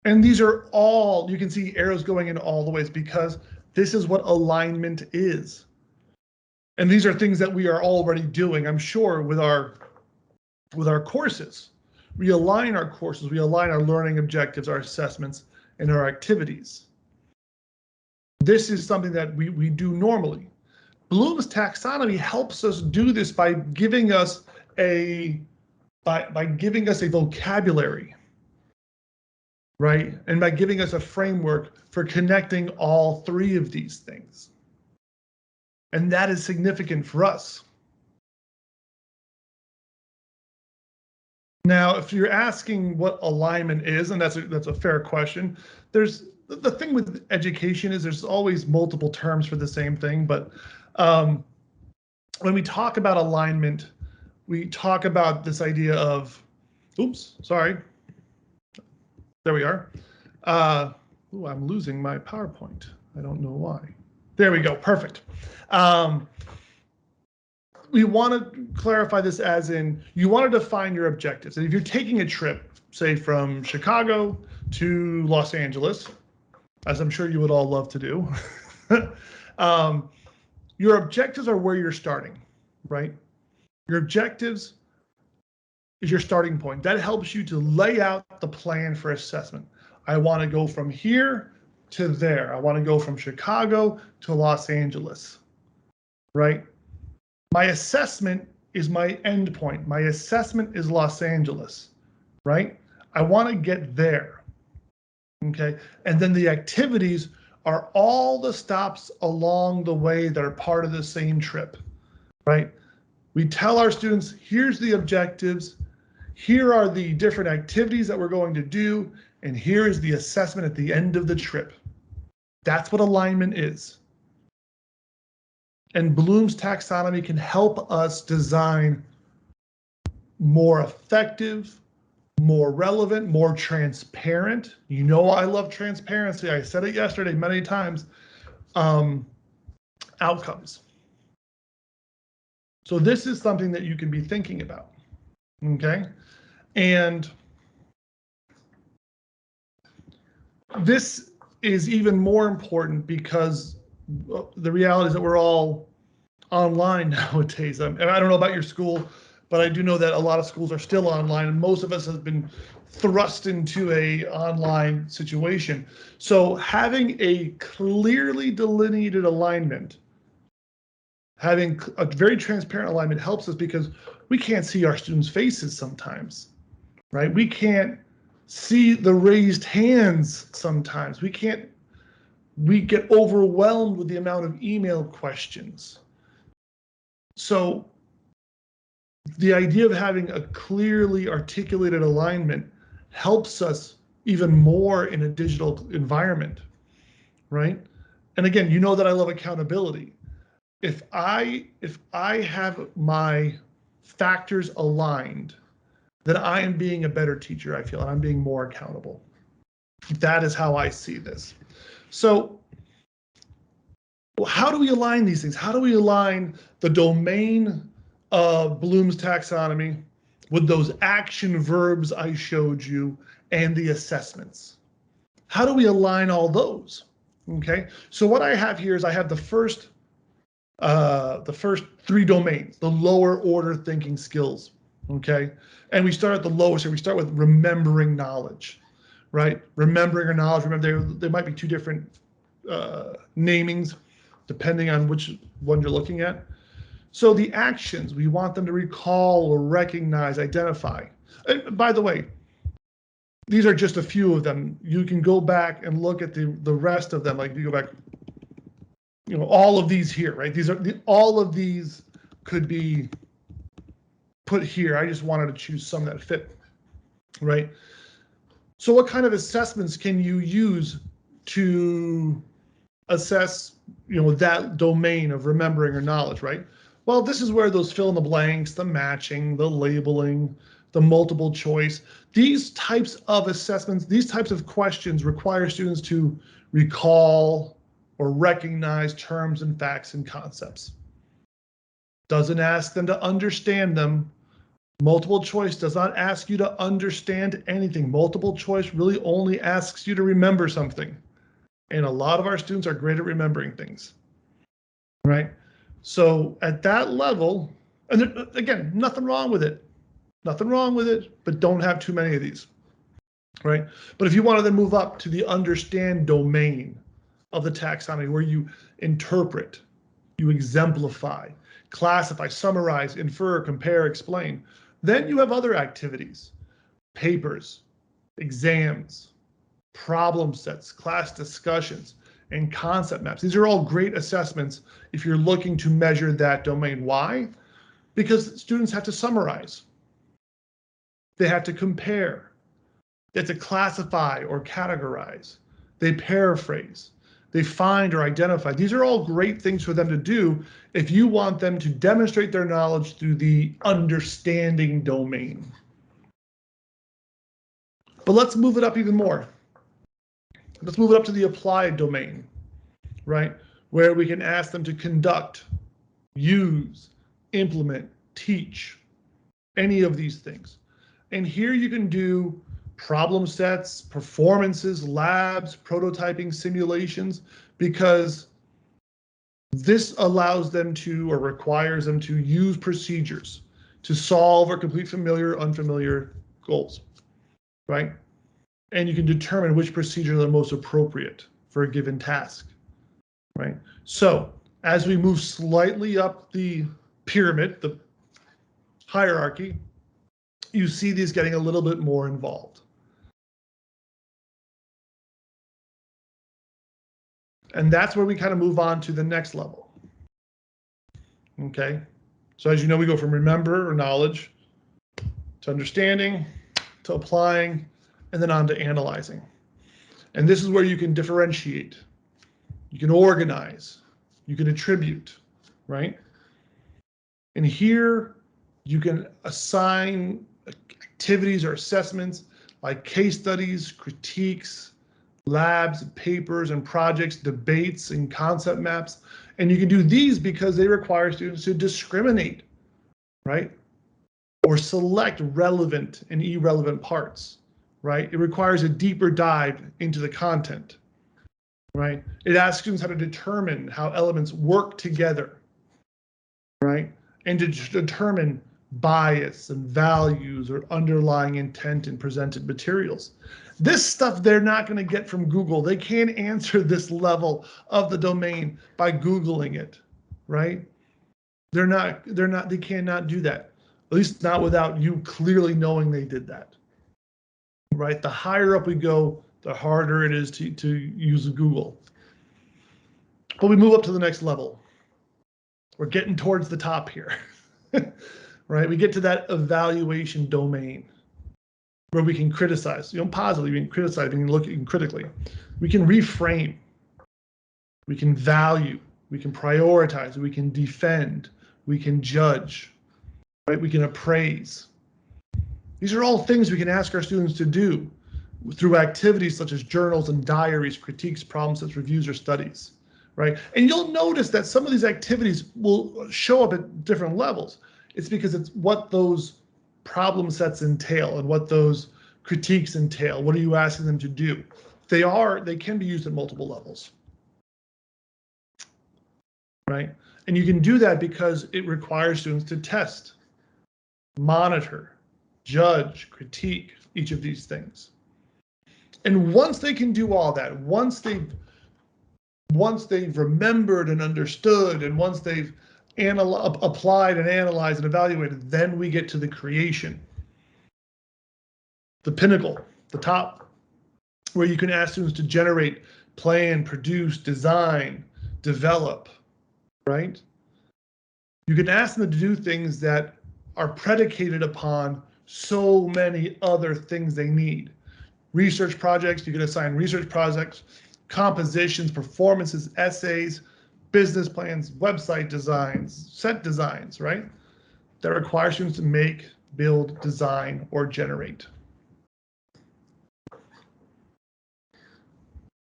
And these are all, you can see arrows going in all the ways because this is what alignment is. And these are things that we are already doing, I'm sure, with our courses. We align our courses, we align our learning objectives, our assessments, and our activities. This is something that we do normally. Bloom's taxonomy helps us do this by giving us a vocabulary, right? And by giving us a framework for connecting all three of these things. And that is significant for us. Now, if you're asking what alignment is, and that's a fair question, there's the thing with education is there's always multiple terms for the same thing, but when we talk about alignment, we talk about this idea of, oops, sorry. There we are. Ooh, I'm losing my PowerPoint. I don't know why. There we go, perfect. We want to clarify this as in, you want to define your objectives. And if you're taking a trip, say from Chicago to Los Angeles, as I'm sure you would all love to do, your objectives are where you're starting, right? Your objectives is your starting point. That helps you to lay out the plan for assessment. I want to go from here to there. I want to go from Chicago to Los Angeles, right? My assessment is my endpoint. My assessment is Los Angeles, right? I want to get there, okay? And then the activities are all the stops along the way that are part of the same trip, right? We tell our students, here's the objectives, here are the different activities that we're going to do, and here is the assessment at the end of the trip. That's what alignment is. And Bloom's taxonomy can help us design more effective, more relevant, more transparent. You know I love transparency. I said it yesterday many times. Outcomes. So this is something that you can be thinking about, okay? And this is even more important because the reality is that we're all online nowadays. And I don't know about your school, but I do know that a lot of schools are still online, and most of us have been thrust into a online situation. So having a clearly delineated alignment, having a very transparent alignment helps us because we can't see our students' faces sometimes, right? We can't see the raised hands sometimes. We get overwhelmed with the amount of email questions. So the idea of having a clearly articulated alignment helps us even more in a digital environment, right? And again, you know that I love accountability. If I have my factors aligned, then I am being a better teacher, I feel, and I'm being more accountable. That is how I see this. So how do we align these things? How do we align the domain of Bloom's taxonomy with those action verbs I showed you and the assessments? How do we align all those? Okay, so what I have here is I have the first three domains, the lower order thinking skills. Okay, and we start at the lowest here. We start with remembering knowledge, right? Remembering or knowledge. Remember, there might be two different namings depending on which one you're looking at. So the actions, we want them to recall or recognize, identify. And by the way, these are just a few of them. You can go back and look at the rest of them. Like you go back, you know, all of these here, right? These are all of these could be put here. I just wanted to choose some that fit, right? So what kind of assessments can you use to assess, you know, that domain of remembering or knowledge, right? Well, this is where those fill in the blanks, the matching, the labeling, the multiple choice, these types of assessments, these types of questions require students to recall or recognize terms and facts and concepts. Doesn't ask them to understand them. Multiple choice does not ask you to understand anything. Multiple choice really only asks you to remember something. And a lot of our students are great at remembering things, right? So at that level, and there, again, nothing wrong with it. Nothing wrong with it, but don't have too many of these, right? But if you want to then move up to the understand domain of the taxonomy, where you interpret, you exemplify, classify, summarize, infer, compare, explain, then you have other activities, papers, exams, problem sets, class discussions, and concept maps. These are all great assessments if you're looking to measure that domain. Why? Because students have to summarize. They have to compare. They have to classify or categorize. They paraphrase. They find or identify. These are all great things for them to do if you want them to demonstrate their knowledge through the understanding domain. But let's move it up even more. Let's move it up to the applied domain, right? Where we can ask them to conduct, use, implement, teach, any of these things. And here you can do problem sets, performances, labs, prototyping, simulations, because this allows them to, or requires them to use procedures to solve or complete familiar or unfamiliar goals, right? And you can determine which procedures are the most appropriate for a given task, right? So as we move slightly up the pyramid, the hierarchy, you see these getting a little bit more involved. And that's where we kind of move on to the next level. Okay, so as you know, we go from remember or knowledge to understanding, to applying, and then on to analyzing. And this is where you can differentiate, you can organize, you can attribute, right? And here you can assign activities or assessments like case studies, critiques, labs, papers and projects, debates and concept maps. And you can do these because they require students to discriminate, right? Or select relevant and irrelevant parts, right? It requires a deeper dive into the content, right? It asks students how to determine how elements work together, right? And to determine bias and values or underlying intent in presented materials. This stuff they're not going to get from Google. They can't answer this level of the domain by Googling it, right? They cannot do that. At least not without you clearly knowing they did that, right? The higher up we go, the harder it is to use Google. But we move up to the next level. We're getting towards the top here, right? We get to that evaluation domain where we can criticize, positively, we can criticize, we can look critically. We can reframe, we can value, we can prioritize, we can defend, we can judge, right? We can appraise. These are all things we can ask our students to do through activities such as journals and diaries, critiques, problem sets, reviews, or studies, right? And you'll notice that some of these activities will show up at different levels. It's because it's what those problem sets entail and what those critiques entail. What are you asking them to do? They can be used at multiple levels, right? And you can do that because it requires students to test, monitor, judge, critique each of these things. And once they can do all that, once they've remembered and understood, and once they've applied and analyzed and evaluated, then we get to the creation, the pinnacle, the top, where you can ask students to generate, plan, produce, design, develop, right? You can ask them to do things that are predicated upon so many other things they need. Research projects, you can assign research projects, compositions, performances, essays, business plans, website designs, set designs, right? That require students to make, build, design, or generate.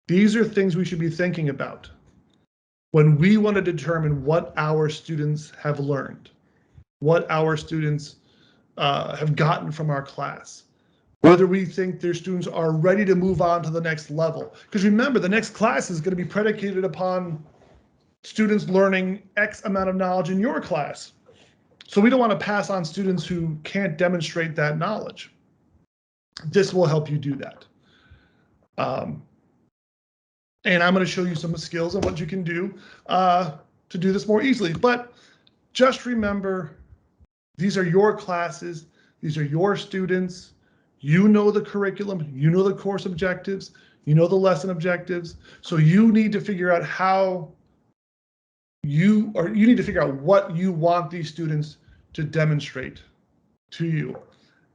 These are things we should be thinking about when we want to determine what our students have learned, what our students have gotten from our class, whether we think their students are ready to move on to the next level. Because remember, the next class is going to be predicated upon students learning X amount of knowledge in your class. So we don't want to pass on students who can't demonstrate that knowledge. This will help you do that. And I'm going to show you some skills and what you can do to do this more easily. But just remember, these are your classes. These are your students. You know the curriculum, you know the course objectives, you know the lesson objectives. So you need to figure out you need to figure out what you want these students to demonstrate to you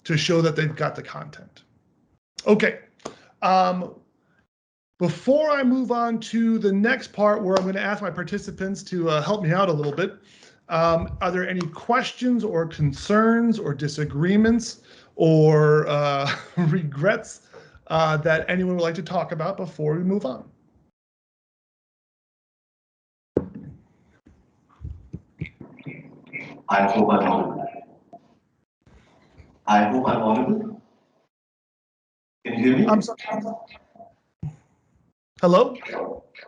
to show that they've got the content. Okay. Before I move on to the next part where I'm going to ask my participants to help me out a little bit, are there any questions or concerns or disagreements or regrets that anyone would like to talk about before we move on? I hope I'm audible. I hope I'm audible. Can you hear me? I'm sorry. Hello?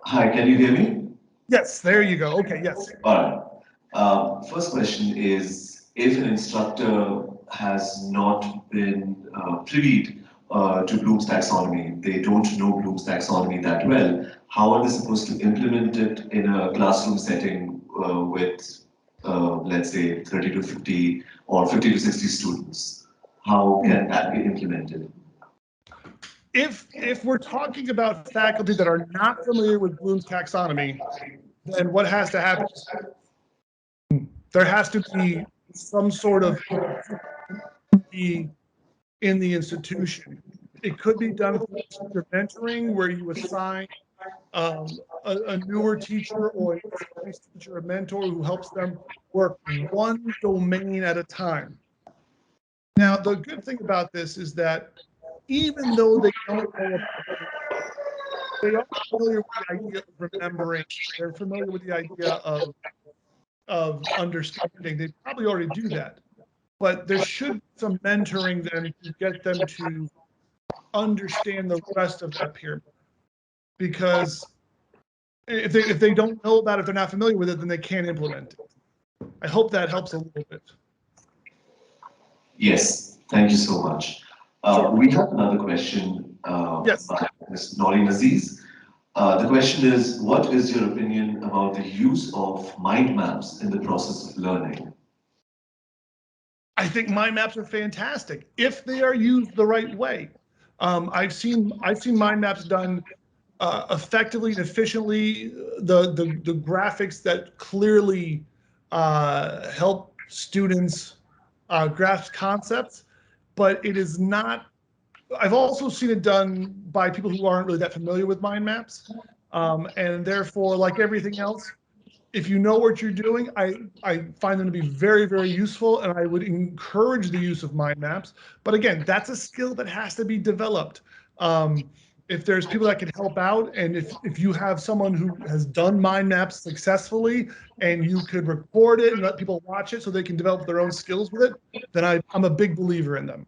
Hi, can you hear me? Yes, there you go. Okay, yes. All right. First question is, if an instructor has not been privy to Bloom's taxonomy, they don't know Bloom's taxonomy that well, how are they supposed to implement it in a classroom setting with, let's say, 30 to 50 or 50 to 60 students? How can that be implemented? If we're talking about faculty that are not familiar with Bloom's taxonomy, then what has to happen? There has to be some sort of in the institution. It could be done through teacher mentoring, where you assign a newer teacher or an experienced teacher, a mentor who helps them work one domain at a time. Now, the good thing about this is that even though they don't know, they are familiar with the idea of remembering. They're familiar with the idea of understanding. They probably already do that, but there should be some mentoring then to get them to understand the rest of that pyramid. Because if they don't know about it, if they're not familiar with it, then they can't implement it. I hope that helps a little bit. Yes, thank you so much. Sure. We have another question Yes. by Ms. Noreen Aziz. The question is, what is your opinion about the use of mind maps in the process of learning? I think mind maps are fantastic if they are used the right way. I've seen mind maps done effectively and efficiently. The graphics that clearly help students grasp concepts, but it is not. I've also seen it done by people who aren't really that familiar with mind maps, and therefore, like everything else, if you know what you're doing, I find them to be very, very useful, and I would encourage the use of mind maps. But again, that's a skill that has to be developed. If there's people that can help out, and if you have someone who has done mind maps successfully, and you could record it and let people watch it so they can develop their own skills with it, then I'm a big believer in them.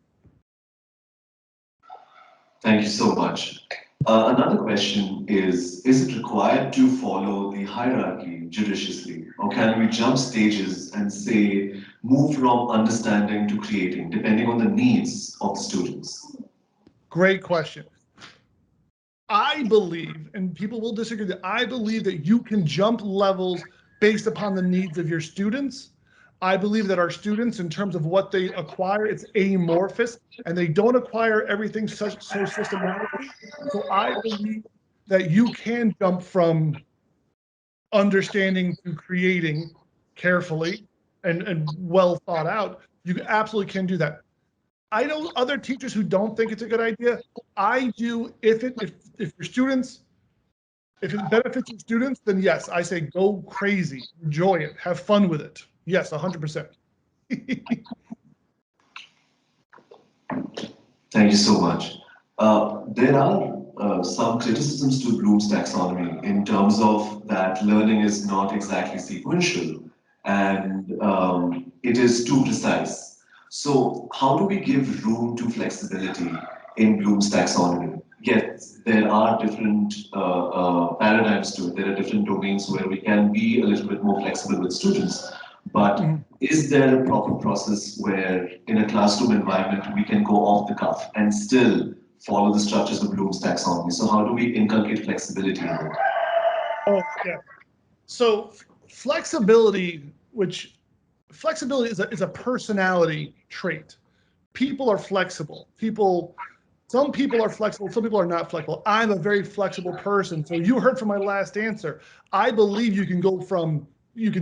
Thank you so much. Another question is it required to follow the hierarchy judiciously, or can we jump stages and say, move from understanding to creating, depending on the needs of the students? Great question. I believe, and people will disagree, that I believe that you can jump levels based upon the needs of your students. I believe that our students, in terms of what they acquire, it's amorphous, and they don't acquire everything so systematically. So I believe that you can jump from understanding to creating carefully and well thought out. You absolutely can do that. I know other teachers who don't think it's a good idea. I do. If your students, if it benefits your students, then yes, I say go crazy, enjoy it, have fun with it. Yes, 100%. Thank you so much. There are some criticisms to Bloom's taxonomy in terms of that learning is not exactly sequential and it is too precise. So, how do we give room to flexibility in Bloom's taxonomy? Yes, there are different paradigms to it. There are different domains where we can be a little bit more flexible with students. But is there a proper process where in a classroom environment we can go off the cuff and still follow the structures of Bloom's taxonomy? So how do we inculcate flexibility in it? Oh, yeah. So flexibility, is a personality trait. People are flexible. Some people are flexible, some people are not flexible. I'm a very flexible person. So you heard from my last answer. I believe you can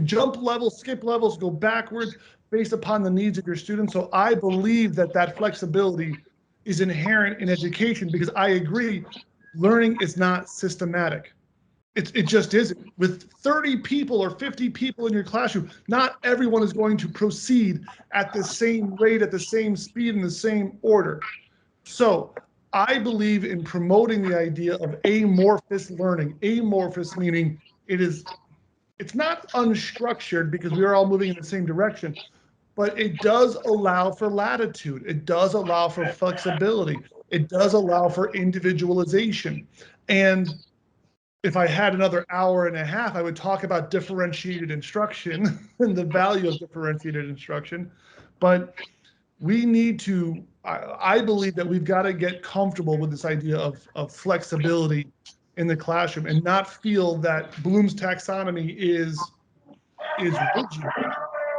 jump levels, skip levels, go backwards based upon the needs of your students. So I believe that flexibility is inherent in education, because I agree, learning is not systematic. It just isn't. With 30 people or 50 people in your classroom, not everyone is going to proceed at the same rate, at the same speed, in the same order. So I believe in promoting the idea of amorphous learning. Amorphous meaning it's not unstructured, because we are all moving in the same direction, but it does allow for latitude. It does allow for flexibility. It does allow for individualization. And if I had another hour and a half, I would talk about differentiated instruction and the value of differentiated instruction. But we need to, I believe that we've got to get comfortable with this idea of flexibility in the classroom and not feel that Bloom's taxonomy is rigid.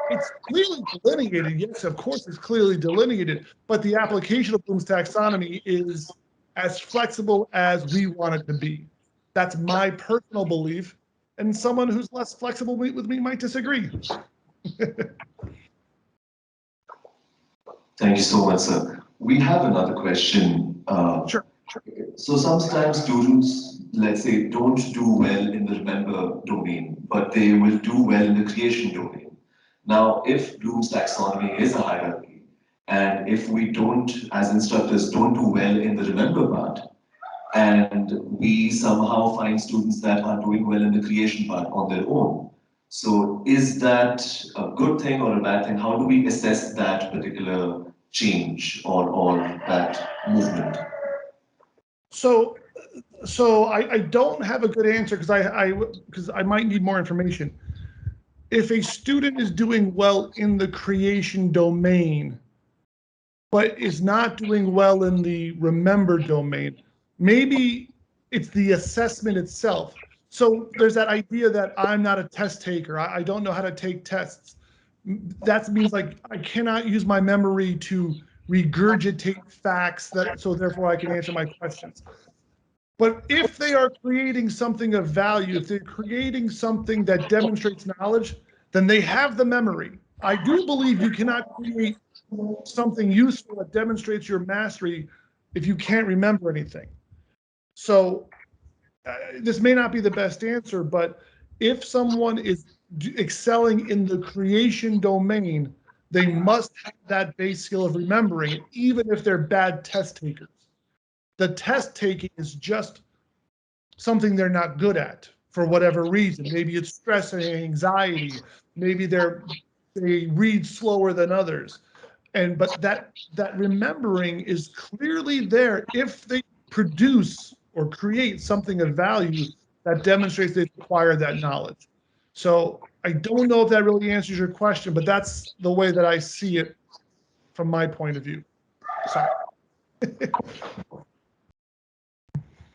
It's clearly delineated. Yes, of course, it's clearly delineated, but the application of Bloom's taxonomy is as flexible as we want it to be. That's my personal belief, and someone who's less flexible with me might disagree. Thank you so much, sir. We have another question. Sure. So sometimes students, let's say, don't do well in the remember domain, but they will do well in the creation domain. Now, if Bloom's taxonomy is a hierarchy, and if we don't, as instructors, don't do well in the remember part, and we somehow find students that are doing well in the creation part on their own. So is that a good thing or a bad thing? How do we assess that particular change or that movement? So I don't have a good answer because I might need more information. If a student is doing well in the creation domain, but is not doing well in the remember domain, maybe it's the assessment itself. So there's that idea that I'm not a test taker. I don't know how to take tests. That means like I cannot use my memory to regurgitate facts so therefore I can answer my questions. But if they are creating something of value, if they're creating something that demonstrates knowledge, then they have the memory. I do believe you cannot create something useful that demonstrates your mastery if you can't remember anything. So this may not be the best answer, but if someone is excelling in the creation domain, they must have that base skill of remembering, even if they're bad test takers. The test taking is just something they're not good at for whatever reason. Maybe it's stress and anxiety. Maybe they read slower than others. But that remembering is clearly there if they produce or create something of value that demonstrates they've acquired that knowledge. So I don't know if that really answers your question, but that's the way that I see it from my point of view. Sorry.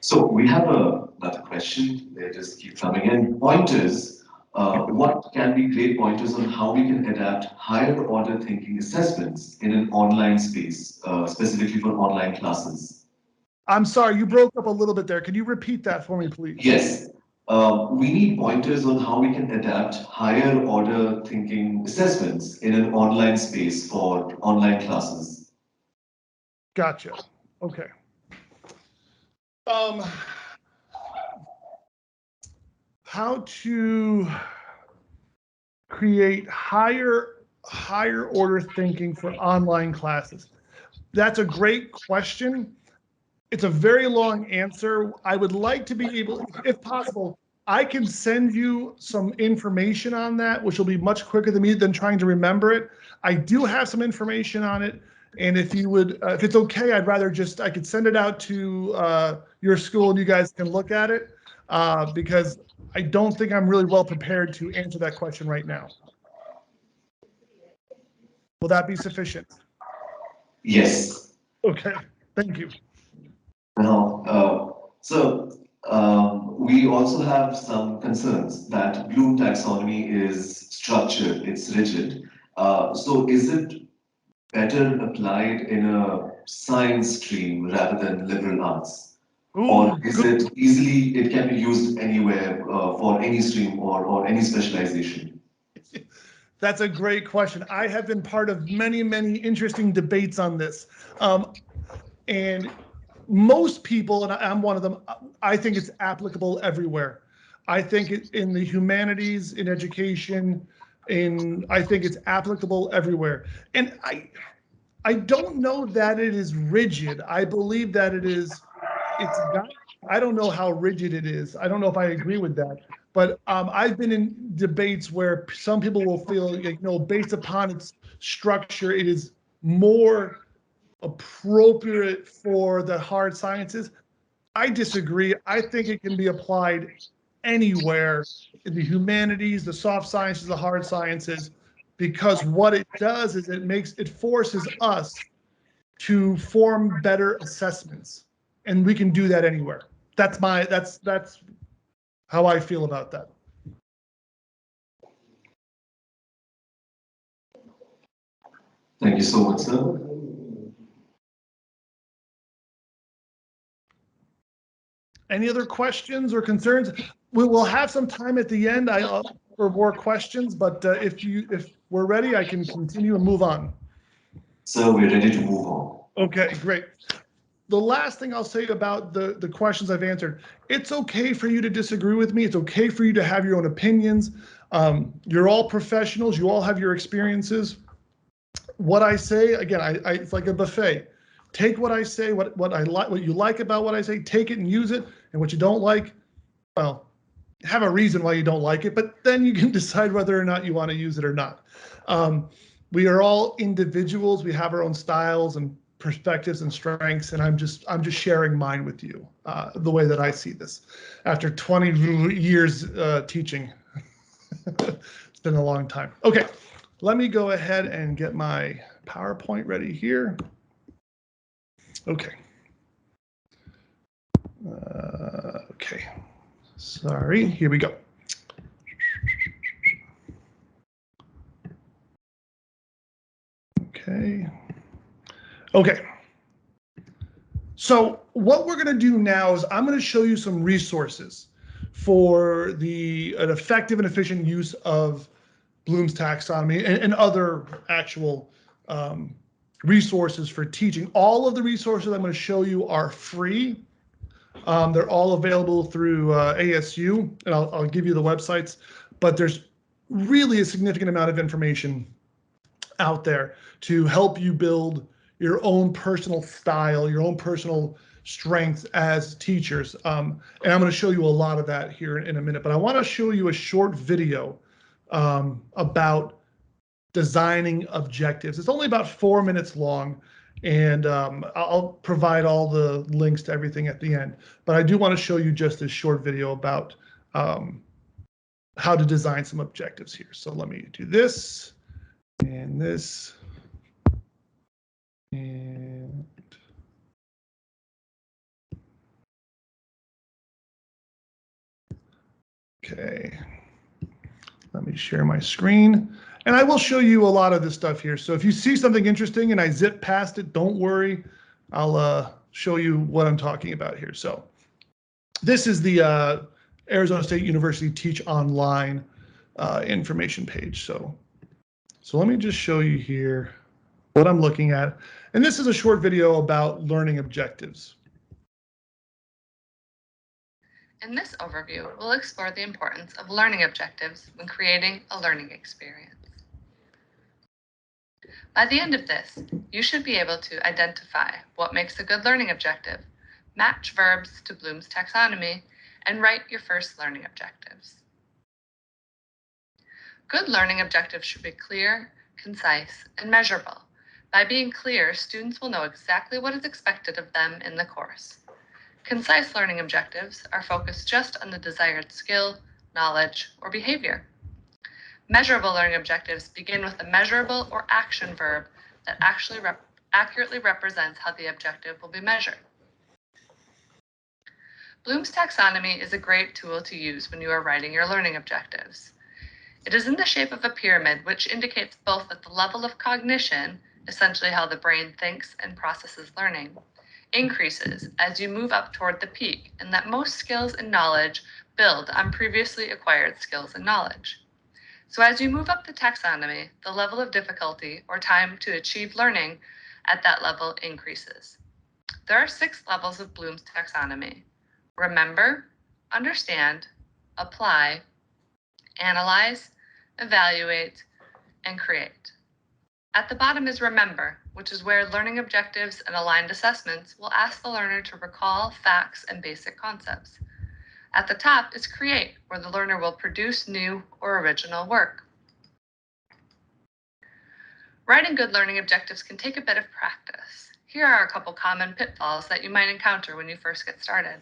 So we have another question. They just keep coming in. Pointers. What can be great pointers on how we can adapt higher order thinking assessments in an online space, specifically for online classes? I'm sorry, you broke up a little bit there. Can you repeat that for me, please? Yes. We need pointers on how we can adapt higher order thinking assessments in an online space for online classes. Gotcha. Okay. How to create higher order thinking for online classes? That's a great question. It's a very long answer. I would like to be able, if possible, I can send you some information on that, which will be much quicker than trying to remember it. I do have some information on it. And if you would, if it's okay, I could send it out to your school and you guys can look at it because I don't think I'm really well prepared to answer that question right now. Will that be sufficient? Yes. Okay, thank you. Now, we also have some concerns that Bloom taxonomy is structured, it's rigid. So is it better applied in a science stream rather than liberal arts? Ooh, or is it easily, it can be used anywhere for any stream or any specialization? That's a great question. I have been part of many, many interesting debates on this. And most people, and I'm one of them, I think it's applicable everywhere. I think in the humanities, in education, I think it's applicable everywhere. And I don't know that it is rigid. I believe that I don't know how rigid it is. I don't know if I agree with that. But I've been in debates where some people will feel, based upon its structure, it is more appropriate for the hard sciences. I disagree. I think it can be applied anywhere in the humanities, the soft sciences, the hard sciences, because what it does is it forces us to form better assessments, and we can do that anywhere. that's how I feel about that. Thank you so much, sir. Any other questions or concerns? We will have some time at the end for more questions, but if we're ready, I can continue and move on. So we're ready to move on. Okay, great. The last thing I'll say about the questions I've answered, it's okay for you to disagree with me. It's okay for you to have your own opinions. You're all professionals. You all have your experiences. What I say, again, it's like a buffet. Take what I say, what I like, what you like about what I say, take it and use it. And what you don't like, well, have a reason why you don't like it, but then you can decide whether or not you want to use it or not. We are all individuals. We have our own styles and perspectives and strengths, and I'm just sharing mine with you, the way that I see this. After 20 years teaching, it's been a long time. Okay, let me go ahead and get my PowerPoint ready here. Okay. Okay. Sorry, here we go. Okay. Okay. So what we're going to do now is I'm going to show you some resources for an effective and efficient use of Bloom's taxonomy and other actual resources for teaching. All of the resources I'm going to show you are free. They're all available through ASU, and I'll give you the websites, but there's really a significant amount of information out there to help you build your own personal style, your own personal strengths as teachers. And I'm going to show you a lot of that here in a minute, but I want to show you a short video about designing objectives. It's only about 4 minutes long, and I'll provide all the links to everything at the end. But I do want to show you just this short video about how to design some objectives here. So let me do this and this. And okay, let me share my screen. And I will show you a lot of this stuff here. So if you see something interesting and I zip past it, don't worry. I'll show you what I'm talking about here. So this is the Arizona State University Teach Online information page. So let me just show you here what I'm looking at. And this is a short video about learning objectives. In this overview, we'll explore the importance of learning objectives when creating a learning experience. By the end of this, you should be able to identify what makes a good learning objective, match verbs to Bloom's taxonomy, and write your first learning objectives. Good learning objectives should be clear, concise, and measurable. By being clear, students will know exactly what is expected of them in the course. Concise learning objectives are focused just on the desired skill, knowledge, or behavior. Measurable learning objectives begin with a measurable or action verb that actually accurately represents how the objective will be measured. Bloom's taxonomy is a great tool to use when you are writing your learning objectives. It is in the shape of a pyramid, which indicates both that the level of cognition, essentially how the brain thinks and processes learning, increases as you move up toward the peak, and that most skills and knowledge build on previously acquired skills and knowledge. So as you move up the taxonomy, the level of difficulty or time to achieve learning at that level increases. There are 6 levels of Bloom's taxonomy: remember, understand, apply, analyze, evaluate, and create. At the bottom is remember, which is where learning objectives and aligned assessments will ask the learner to recall facts and basic concepts. At the top is create, where the learner will produce new or original work. Writing good learning objectives can take a bit of practice. Here are a couple common pitfalls that you might encounter when you first get started.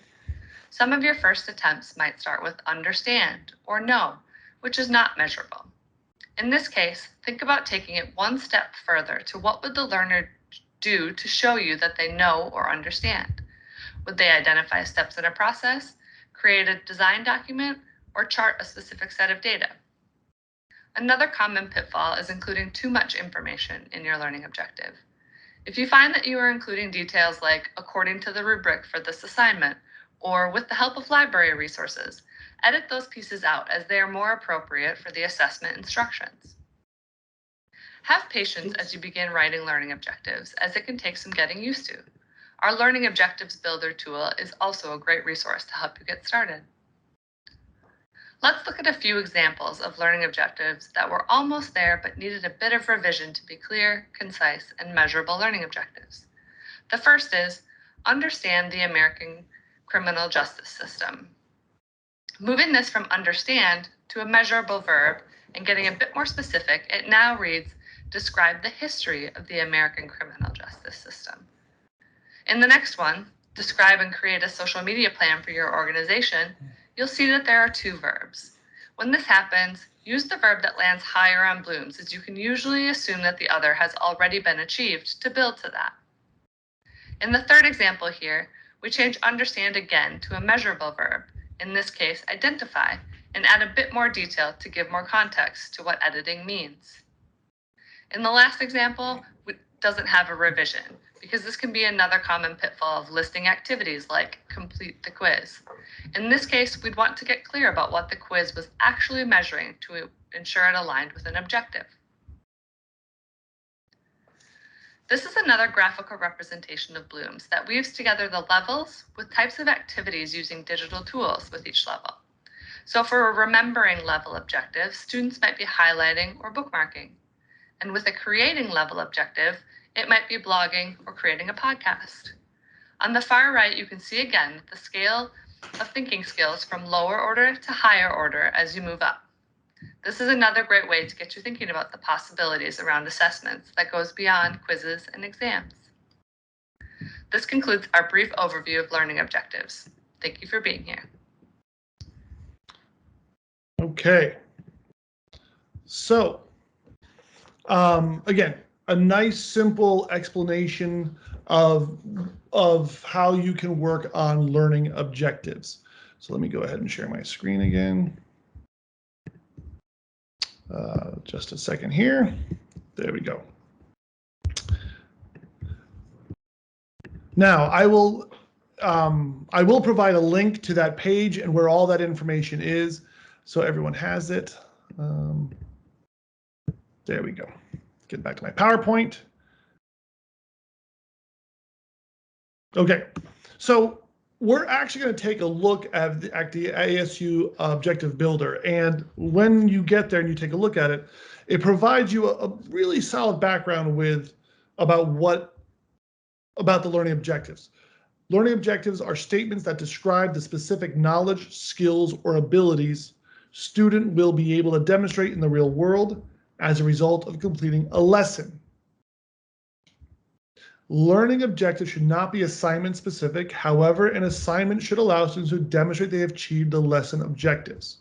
Some of your first attempts might start with understand or know, which is not measurable. In this case, think about taking it one step further to what would the learner do to show you that they know or understand. Would they identify steps in a process, create a design document, or chart a specific set of data? Another common pitfall is including too much information in your learning objective. If you find that you are including details like according to the rubric for this assignment, or with the help of library resources, edit those pieces out as they are more appropriate for the assessment instructions. Have patience as you begin writing learning objectives, as it can take some getting used to. Our Learning Objectives Builder tool is also a great resource to help you get started. Let's look at a few examples of learning objectives that were almost there but needed a bit of revision to be clear, concise, and measurable learning objectives. The first is, understand the American criminal justice system. Moving this from understand to a measurable verb and getting a bit more specific, it now reads, describe the history of the American criminal justice system. In the next one, describe and create a social media plan for your organization, you'll see that there are two verbs. When this happens, use the verb that lands higher on Bloom's, as you can usually assume that the other has already been achieved to build to that. In the third example here, we change understand again to a measurable verb, in this case, identify, and add a bit more detail to give more context to what editing means. In the last example, it doesn't have a revision, because this can be another common pitfall of listing activities like complete the quiz. In this case, we'd want to get clear about what the quiz was actually measuring to ensure it aligned with an objective. This is another graphical representation of Bloom's that weaves together the levels with types of activities using digital tools with each level. So for a remembering level objective, students might be highlighting or bookmarking. And with a creating level objective, it might be blogging or creating a podcast. On the far right, you can see again the scale of thinking skills from lower order to higher order as you move up. This is another great way to get you thinking about the possibilities around assessments that goes beyond quizzes and exams. This concludes our brief overview of learning objectives. Thank you for being here. Okay. So, again, a nice simple explanation of how you can work on learning objectives. So let me go ahead and share my screen again. Just a second here. There we go. Now I will provide a link to that page and where all that information is, so everyone has it. There we go. Get back to my PowerPoint. Okay, so we're actually going to take a look at the ASU Objective Builder, and when you get there and you take a look at it, it provides you a really solid background about the learning objectives. Learning objectives are statements that describe the specific knowledge, skills, or abilities student will be able to demonstrate in the real world as a result of completing a lesson. Learning objectives should not be assignment specific. However, an assignment should allow students to demonstrate they have achieved the lesson objectives.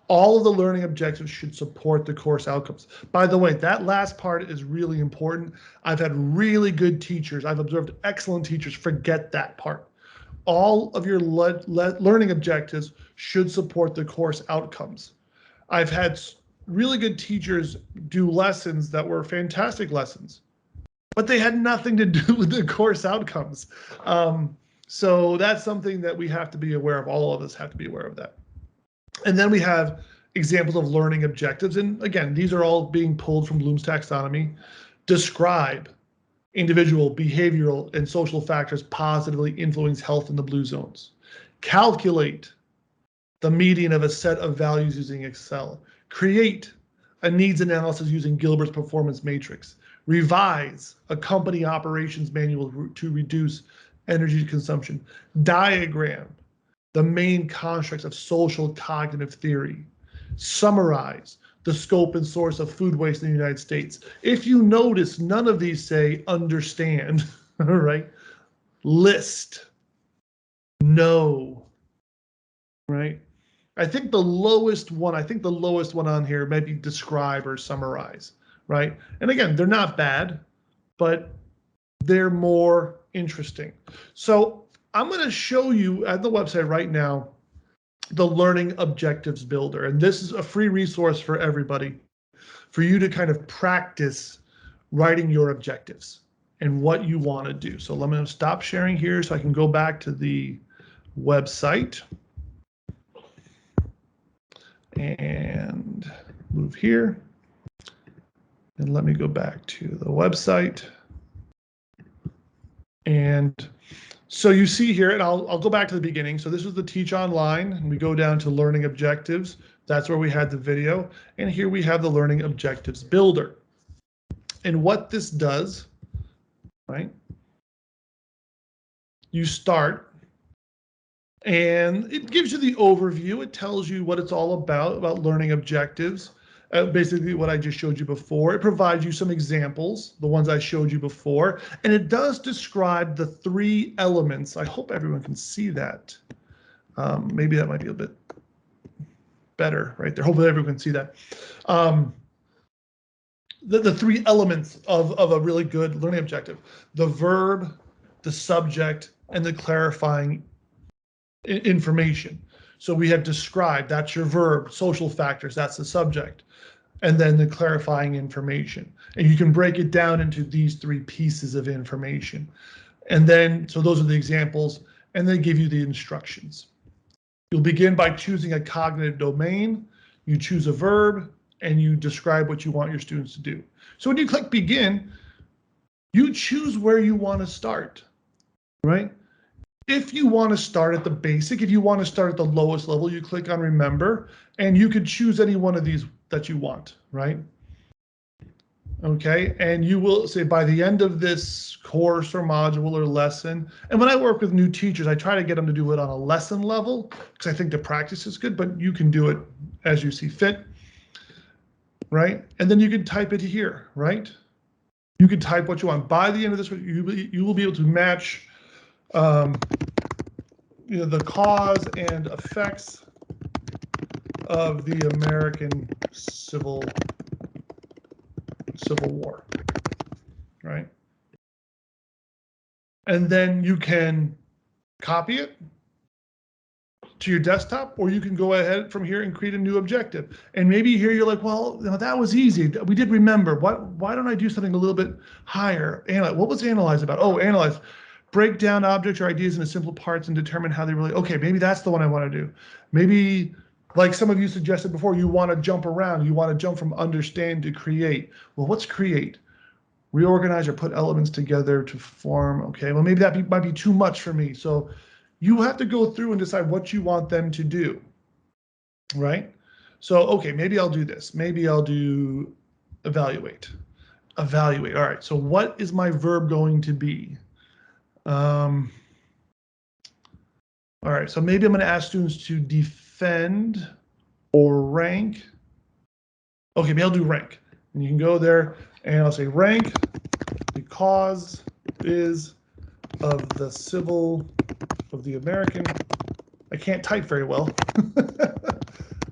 All of the learning objectives should support the course outcomes. By the way, that last part is really important. I've had really good teachers. I've observed excellent teachers forget that part. All of your learning objectives should support the course outcomes. I've had really good teachers do lessons that were fantastic lessons, but they had nothing to do with the course outcomes. So that's something that we have to be aware of. All of us have to be aware of that. And then we have examples of learning objectives. And again, these are all being pulled from Bloom's taxonomy. Describe individual, behavioral, and social factors positively influence health in the blue zones. Calculate the median of a set of values using Excel. Create a needs analysis using Gilbert's performance matrix. Revise a company operations manual to reduce energy consumption. Diagram the main constructs of social cognitive theory. Summarize the scope and source of food waste in the United States. If you notice, none of these say understand, all right? List, know, right? I think the lowest one on here might be describe or summarize, right? And again, they're not bad, but they're more interesting. So I'm going to show you at the website right now the Learning Objectives Builder. And this is a free resource for everybody for you to kind of practice writing your objectives and what you want to do. So let me stop sharing here so I can go back to the website and move here. And let me go back to the website. And so you see here, and I'll go back to the beginning. So this is the Teach Online, and we go down to Learning Objectives. That's where we had the video. And here we have the Learning Objectives Builder. And what this does, right? You start, and it gives you the overview. It tells you what it's all about learning objectives. Basically what I just showed you before. It provides you some examples, the ones I showed you before, and it does describe the 3 elements. I hope everyone can see that. Maybe that might be a bit better right there. Hopefully everyone can see that. The 3 elements of a really good learning objective: the verb, the subject, and the clarifying information. So we have described, that's your verb, social factors, that's the subject, and then the clarifying information. And you can break it down into these 3 pieces of information. And then, so those are the examples, and they give you the instructions. You'll begin by choosing a cognitive domain, you choose a verb, and you describe what you want your students to do. So when you click begin, you choose where you want to start, right? If you want to start at the basic, if you want to start at the lowest level, you click on remember, and you could choose any one of these that you want, right? Okay, and you will say by the end of this course or module or lesson, and when I work with new teachers, I try to get them to do it on a lesson level because I think the practice is good, but you can do it as you see fit, right? And then you can type it here, right? You can type what you want. By the end of this, you will be able to match the cause and effects of the American Civil War, right? And then you can copy it to your desktop, or you can go ahead from here and create a new objective. And maybe here you're like, well, that was easy. We did remember. Why don't I do something a little bit higher? What was analyze about? Oh, analyze. Break down objects or ideas into simple parts and determine how they relate. Okay, maybe that's the one I want to do. Maybe, like some of you suggested before, you want to jump around. You want to jump from understand to create. Well, what's create? Reorganize or put elements together to form. Okay, well, maybe that might be too much for me. So you have to go through and decide what you want them to do, right? So, okay, maybe I'll do this. Maybe I'll do evaluate. Evaluate. All right, so what is my verb going to be? All right, so maybe I'm going to ask students to defend or rank. Okay, maybe I'll do rank. And you can go there and I'll say rank the cause is of the American. I can't type very well.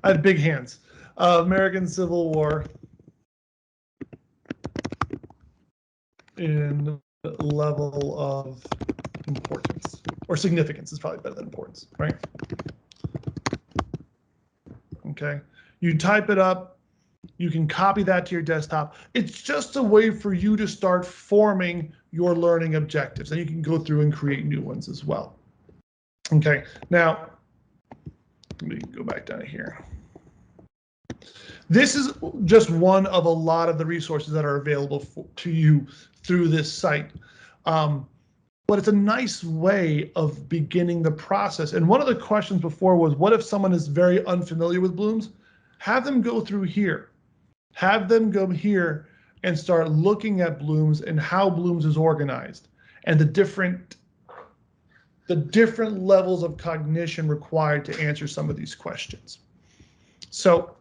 I have big hands. American Civil War in level of importance, or significance is probably better than importance, right? Okay, you type it up, you can copy that to your desktop. It's just a way for you to start forming your learning objectives, and you can go through and create new ones as well. Okay, now let me go back down here. This is just one of a lot of the resources that are available to you through this site. But it's a nice way of beginning the process. And one of the questions before was, what if someone is very unfamiliar with Bloom's? Have them go through here. Have them go here and start looking at Bloom's and how Bloom's is organized and the different levels of cognition required to answer some of these questions. So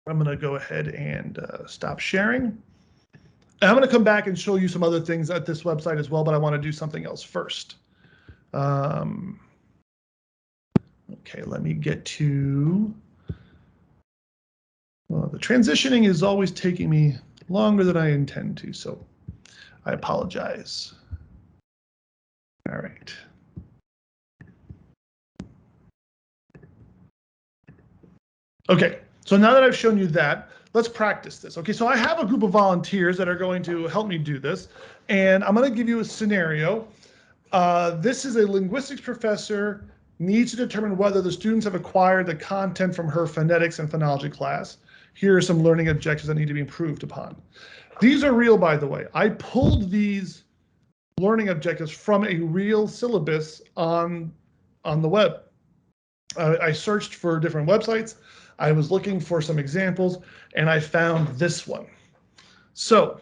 I'm going to go ahead and stop sharing. And I'm going to come back and show you some other things at this website as well, but I want to do something else first. Okay, let me get to, well, the transitioning is always taking me longer than I intend to, so I apologize. All right. Okay, so now that I've shown you that, let's practice this. Okay, so I have a group of volunteers that are going to help me do this, and I'm going to give you a scenario. This is a linguistics professor needs to determine whether the students have acquired the content from her phonetics and phonology class. Here are some learning objectives that need to be improved upon. These are real, by the way. I pulled these learning objectives from a real syllabus on the web. I searched for different websites. I was looking for some examples, and I found this one. So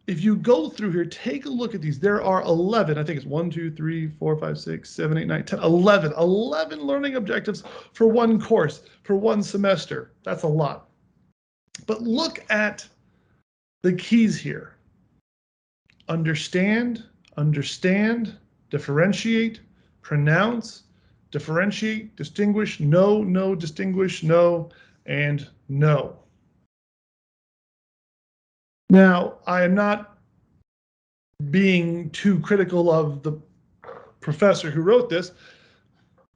if you go through here, take a look at these. There are 11, I think it's 1, 2, 3, 4, 5, 6, 7, 8, 9, 10, 11 learning objectives for one course, for one semester. That's a lot. But look at the keys here. Understand, understand, differentiate, pronounce, differentiate, distinguish, no, no, distinguish, no, and no. Now, I am not being too critical of the professor who wrote this.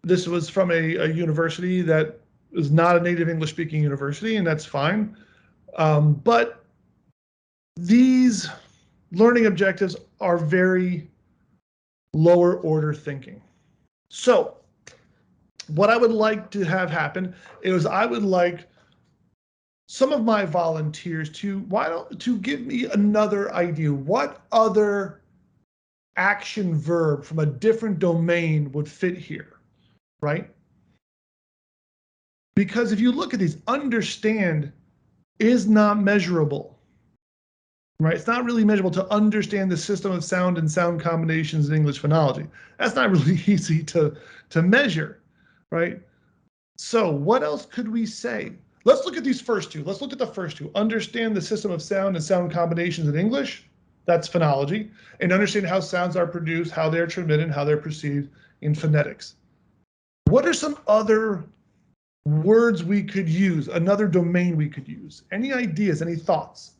This was from a university that is not a native English speaking university, and that's fine. But these learning objectives are very lower order thinking. So what I would like to have happen is I would like some of my volunteers to give me another idea. What other action verb from a different domain would fit here, right? Because if you look at these, understand is not measurable, right? It's not really measurable to understand the system of sound and sound combinations in English phonology. That's not really easy to measure, right? So what else could we say? Let's look at these first two. Let's look at the first two. Understand the system of sound and sound combinations in English. That's phonology. And understand how sounds are produced, how they're transmitted, how they're perceived in phonetics. What are some other words we could use, another domain we could use? Any ideas, any thoughts?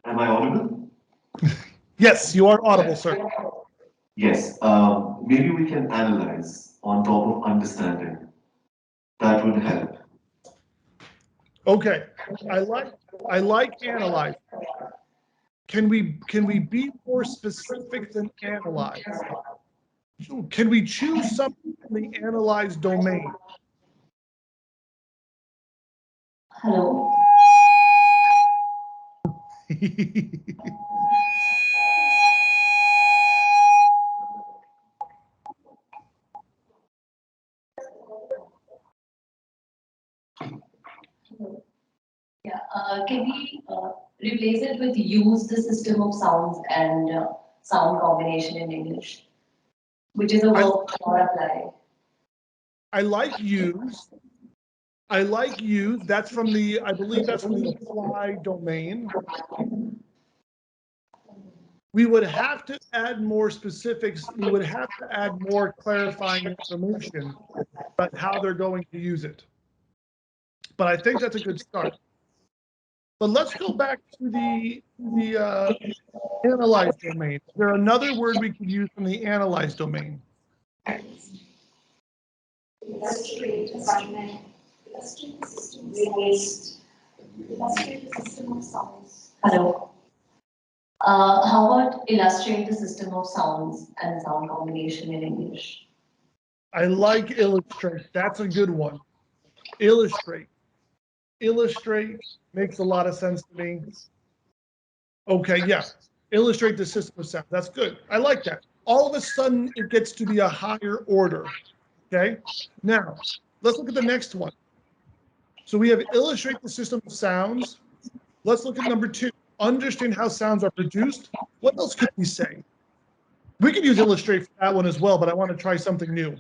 Am I audible? Yes, you are audible, sir. Yes. Maybe we can analyze on top of understanding. That would help. Okay, I like analyze. Can we be more specific than analyze? Can we choose something from the analyze domain? Hello. Yeah, can we replace it with use the system of sounds and sound combination in English, which is a verb not apply. I like use. I like use. That's from the, I believe that's from the apply domain. We would have to add more specifics. We would have to add more clarifying information about how they're going to use it. But I think that's a good start. But let's go back to the analyze domain. Is there another word we could use from the analyze domain? Illustrate environment. Illustrate the system waste. Illustrate the system of sounds. Hello. How about illustrate the system of sounds and sound combination in English? I like illustrate. That's a good one. Illustrate. Illustrate makes a lot of sense to me. Okay, yeah. Illustrate the system of sound. That's good. I like that. All of a sudden, it gets to be a higher order. Okay. Now, let's look at the next one. So we have illustrate the system of sounds. Let's look at number 2. Understand how sounds are produced. What else could we say? We could use illustrate for that one as well, but I want to try something new.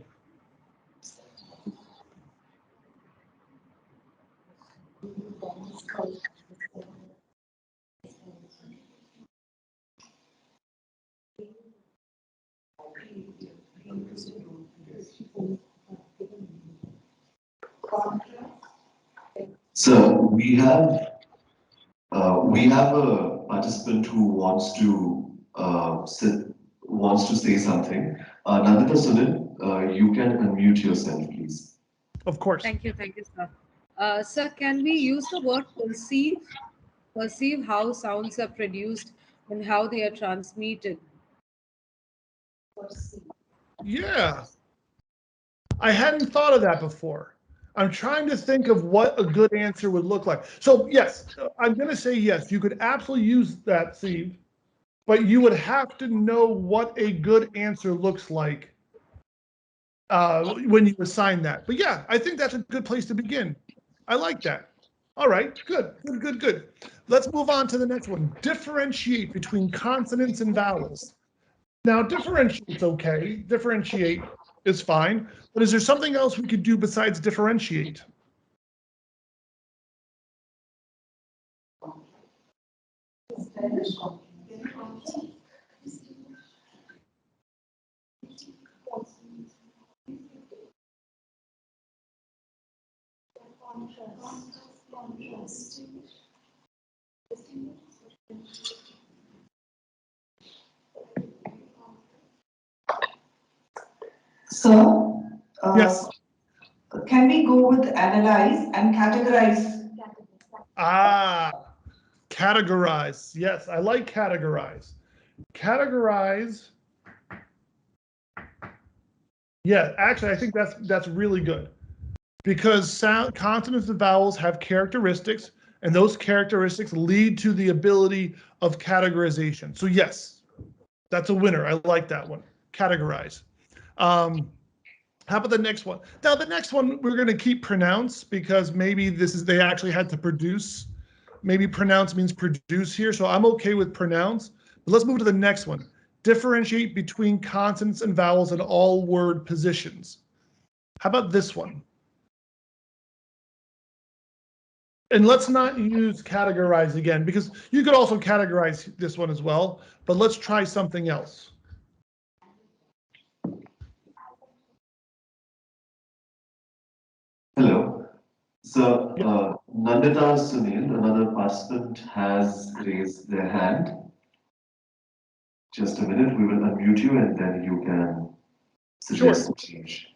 So we have a participant who wants to say something. Nandita Sunil, you can unmute yourself, please. Of course. Thank you, sir. Sir, can we use the word perceive? Perceive how sounds are produced and how they are transmitted. Yeah, I hadn't thought of that before. I'm trying to think of what a good answer would look like. So yes, I'm going to say yes. You could absolutely use that, Steve, but you would have to know what a good answer looks like when you assign that. But yeah, I think that's a good place to begin. I like that. All right, good. Let's move on to the next one. Differentiate between consonants and vowels. Now, differentiate's okay. Differentiate is fine. But is there something else we could do besides differentiate? So, Yes. can we go with analyze and categorize? Categorize. Yes, I like categorize. Categorize. Yeah, actually, I think that's really good because consonants and vowels have characteristics, and those characteristics lead to the ability of categorization. So yes, that's a winner. I like that one. Categorize. How about the next one? Now the next one we're going to keep pronounce because maybe they actually had to produce. Maybe pronounce means produce here, so I'm okay with pronounce. But let's move to the next one. Differentiate between consonants and vowels in all word positions. How about this one? And let's not use categorize again because you could also categorize this one as well, but let's try something else. Hello. So, Nandita Sunil, another participant, has raised their hand. Just a minute, we will unmute you and then you can suggest a change.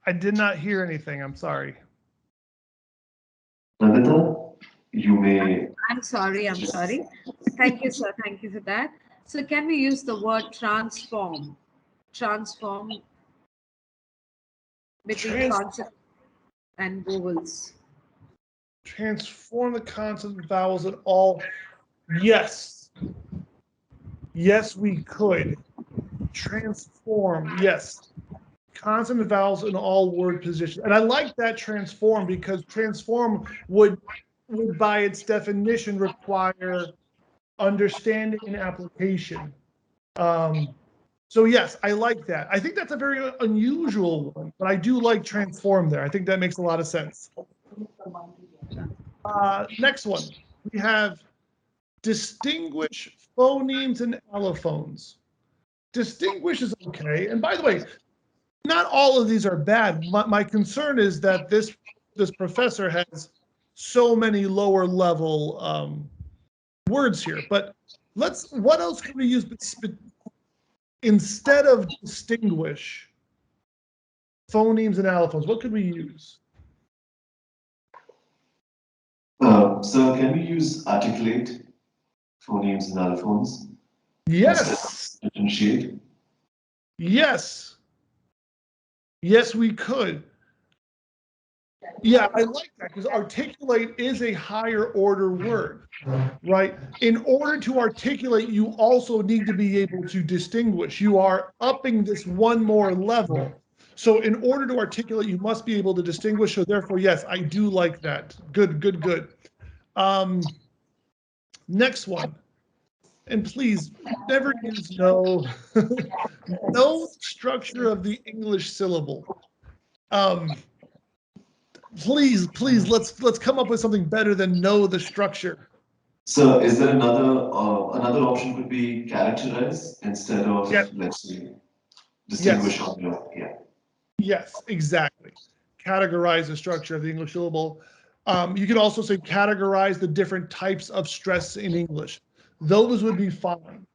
I did not hear anything. I'm sorry. Nandita, you may. I'm sorry. Thank you, sir. Thank you for that. So can we use the word transform? Transform between consonants and vowels. Transform the consonant and vowels at all. Yes. Yes, we could. Transform. Yes. Consonant and vowels in all word positions. And I like that transform because transform would by its definition require understanding and application. So yes, I like that. I think that's a very unusual one, but I do like transform there. I think that makes a lot of sense. Next one, we have distinguish phonemes and allophones. Distinguish is okay. And by the way, not all of these are bad. My concern is that this professor has so many lower level words here. But what else can we use instead of distinguish phonemes and allophones? What could we use? So can we use articulate phonemes and allophones? Yes. Differentiate. Yes. Yes, we could. Yeah, I like that because articulate is a higher order word, right? In order to articulate, you also need to be able to distinguish. You are upping this one more level. So in order to articulate, you must be able to distinguish. So therefore, yes, I do like that. Good. Next one. And please never use no. No structure of the English syllable. Please, let's come up with something better than know the structure. So is there another option could be characterize instead of, Yes, let's say, yes, distinguish on your, yeah. yes, exactly. Categorize the structure of the English syllable. You could also say categorize the different types of stress in English. Those would be fine.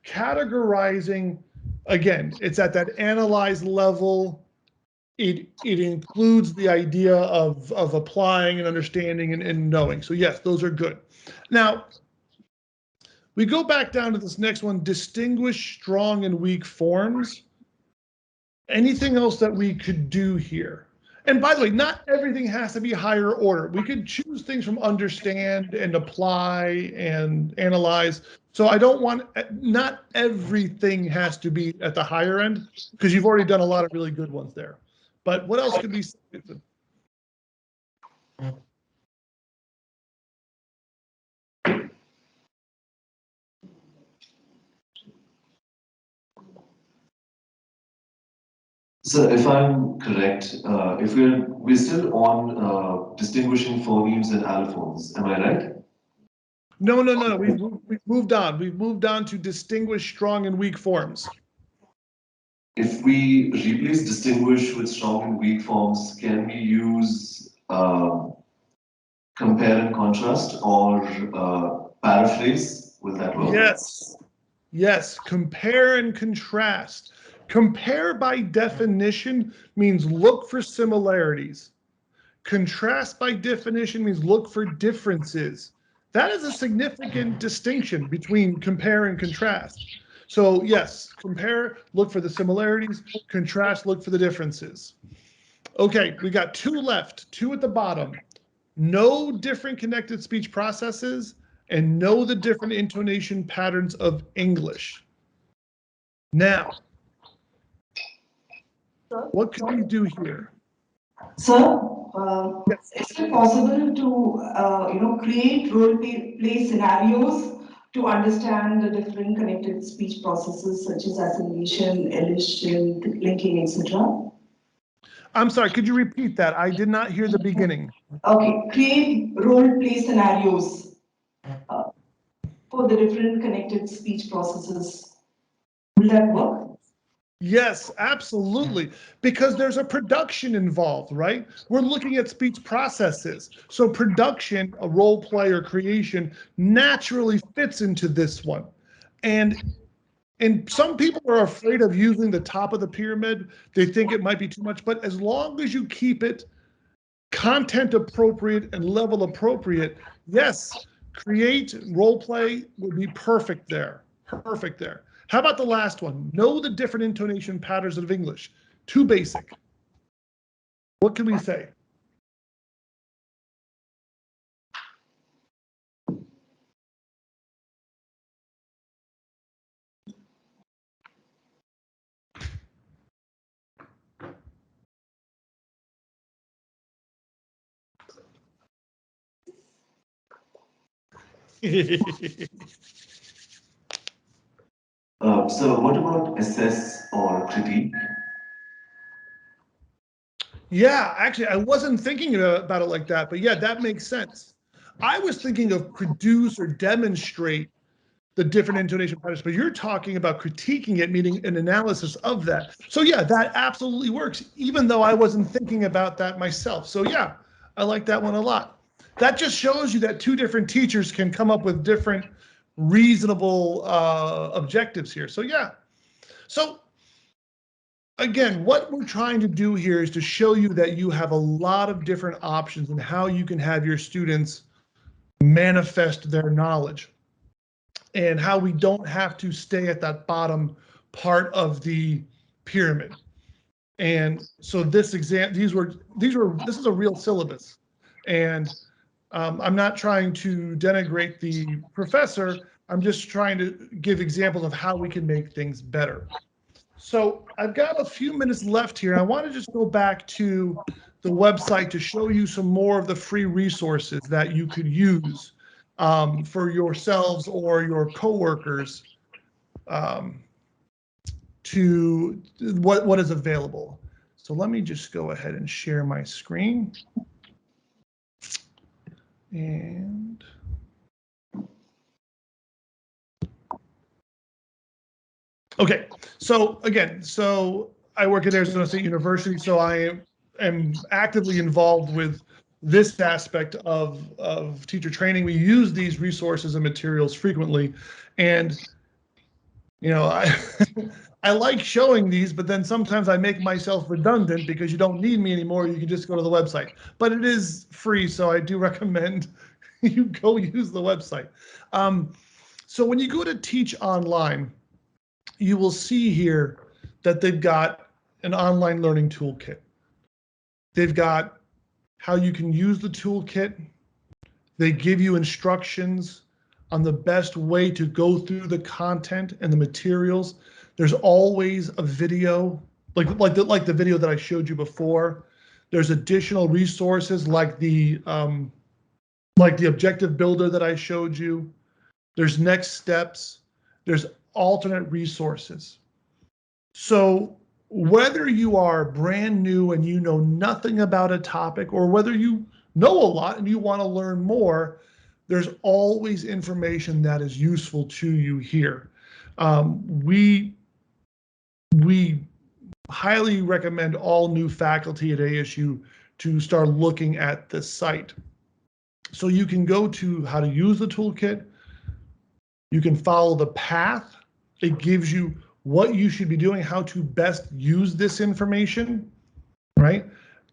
Categorizing, again, it's at that analyze level. It includes the idea of applying and understanding and knowing. So yes, those are good. Now, we go back down to this next one, distinguish strong and weak forms. Anything else that we could do here? And by the way, not everything has to be higher order. We could choose things from understand and apply and analyze. So I don't want, not everything has to be at the higher end because you've already done a lot of really good ones there. But what else could we say? So if I'm correct, if we're still on distinguishing phonemes and allophones, am I right? No. We've moved on. We've moved on to distinguish strong and weak forms. If we replace distinguish with strong and weak forms, can we use compare and contrast or paraphrase? Will that work? Yes. Compare and contrast. Compare by definition means look for similarities. Contrast by definition means look for differences. That is a significant distinction between compare and contrast. So yes, compare, look for the similarities, contrast, look for the differences. Okay, we got two left, two at the bottom. Know different connected speech processes and know the different intonation patterns of English. Now, what can we do here? Sir, Yes. is it possible to create role play scenarios to understand the different connected speech processes such as assimilation, elision, linking, etc.? I'm sorry, could you repeat that? I did not hear the beginning. Okay, create role play scenarios for the different connected speech processes. Will that work? Yes, absolutely. Because there's a production involved, right? We're looking at speech processes. So production, a role play or creation naturally fits into this one. And some people are afraid of using the top of the pyramid. They think it might be too much, but as long as you keep it content appropriate and level appropriate, yes, create role play would be perfect there. Perfect there. How about the last one? Know the different intonation patterns of English. Too basic. What can we say? So what about assess or critique? Yeah, actually, I wasn't thinking about it like that, but yeah, that makes sense. I was thinking of produce or demonstrate the different intonation patterns, but you're talking about critiquing it, meaning an analysis of that. So yeah, that absolutely works, even though I wasn't thinking about that myself. So yeah, I like that one a lot. That just shows you that two different teachers can come up with different reasonable objectives here. So yeah. So again, what we're trying to do here is to show you that you have a lot of different options and how you can have your students manifest their knowledge and how we don't have to stay at that bottom part of the pyramid. And so this exam, this is a real syllabus. And I'm not trying to denigrate the professor. I'm just trying to give examples of how we can make things better. So I've got a few minutes left here. I want to just go back to the website to show you some more of the free resources that you could use for yourselves or your coworkers to what is available. So let me just go ahead and share my screen. And okay, so again, so I work at Arizona State University, so I am actively involved with this aspect of teacher training. We use these resources and materials frequently, and you know, I like showing these, but then sometimes I make myself redundant because you don't need me anymore. You can just go to the website, but it is free, so I do recommend you go use the website. So when you go to teach online, you will see here that they've got an online learning toolkit. They've got how you can use the toolkit. They give you instructions on the best way to go through the content and the materials. There's always a video, like the video that I showed you before. There's additional resources like the objective builder that I showed you. There's next steps. There's alternate resources. So whether you are brand new and you know nothing about a topic, or whether you know a lot and you want to learn more, there's always information that is useful to you here. We highly recommend all new faculty at ASU to start looking at this site. So you can go to how to use the toolkit. You can follow the path. It gives you what you should be doing, how to best use this information, right?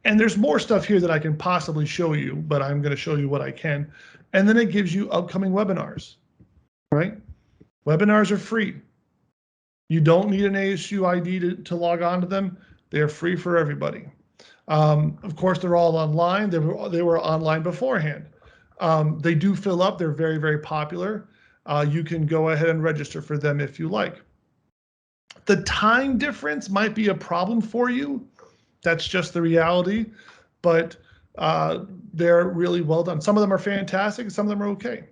And there's more stuff here that I can possibly show you, but I'm going to show you what I can. And then it gives you upcoming webinars, right? Webinars are free. You don't need an ASU ID to log on to them. They're free for everybody. Of course, they're all online. They were online beforehand. They do fill up. They're very, very popular. You can go ahead and register for them if you like. The time difference might be a problem for you. That's just the reality, but they're really well done. Some of them are fantastic, some of them are okay.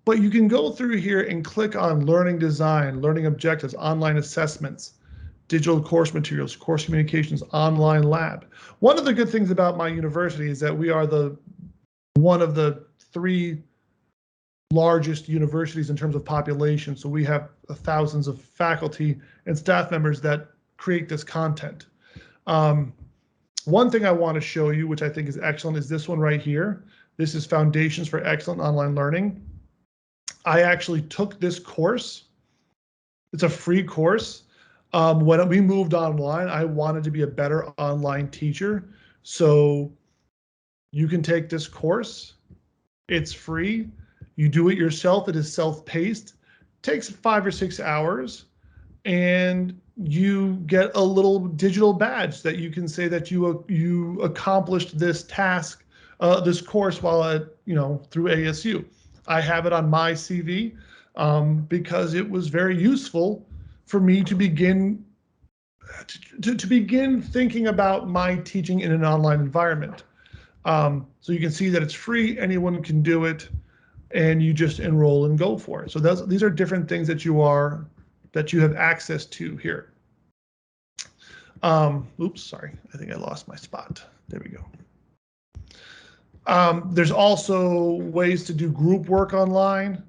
But you can go through here and click on learning design, learning objectives, online assessments, digital course materials, course communications, online lab. One of the good things about my university is that we are one of the 3 largest universities in terms of population. So we have thousands of faculty and staff members that create this content. One thing I want to show you, which I think is excellent, is this one right here. This is Foundations for Excellent Online Learning. I actually took this course. It's a free course. When we moved online, I wanted to be a better online teacher. So you can take this course. It's free. You do it yourself. It is self-paced. Takes 5 or 6 hours, and you get a little digital badge that you can say that you accomplished this task, this course while at through ASU. I have it on my CV because it was very useful for me to begin thinking about my teaching in an online environment. So you can see that it's free. Anyone can do it, and you just enroll and go for it. So these are different things that you have access to here. Oops, sorry. I think I lost my spot. There we go. There's also ways to do group work online.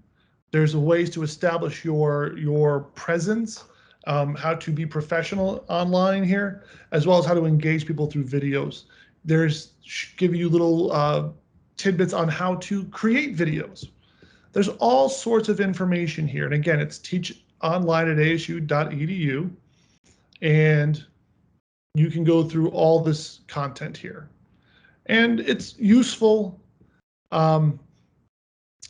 There's ways to establish your presence, how to be professional online here, as well as how to engage people through videos. There's give you little tidbits on how to create videos. There's all sorts of information here. And again, it's teachonline@asu.edu. And you can go through all this content here. And it's useful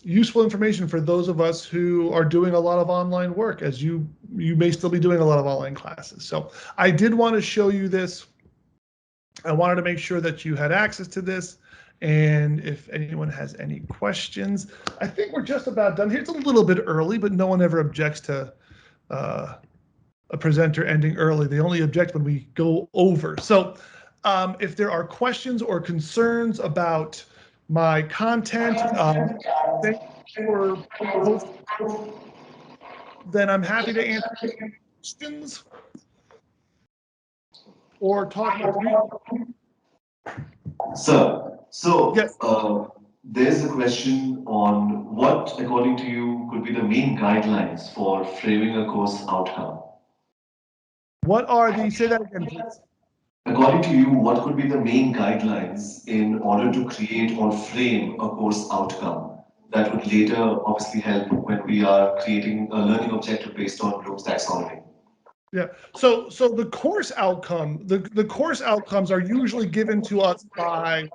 information for those of us who are doing a lot of online work, as you may still be doing a lot of online classes. So I did want to show you this. I wanted to make sure that you had access to this. And if anyone has any questions, I think we're just about done here. It's a little bit early, but no one ever objects to a presenter ending early. They only object when we go over. So if there are questions or concerns about my content, thank you for hosting. Then I'm happy to answer questions or talk about. So Yes. there's a question on what, according to you, could be the main guidelines for framing a course outcome. What are the, say that again, please. According to you, what could be the main guidelines in order to create or frame a course outcome that would later obviously help when we are creating a learning objective based on Bloom's taxonomy? Yeah. So the course outcome, the course outcomes are usually given to us by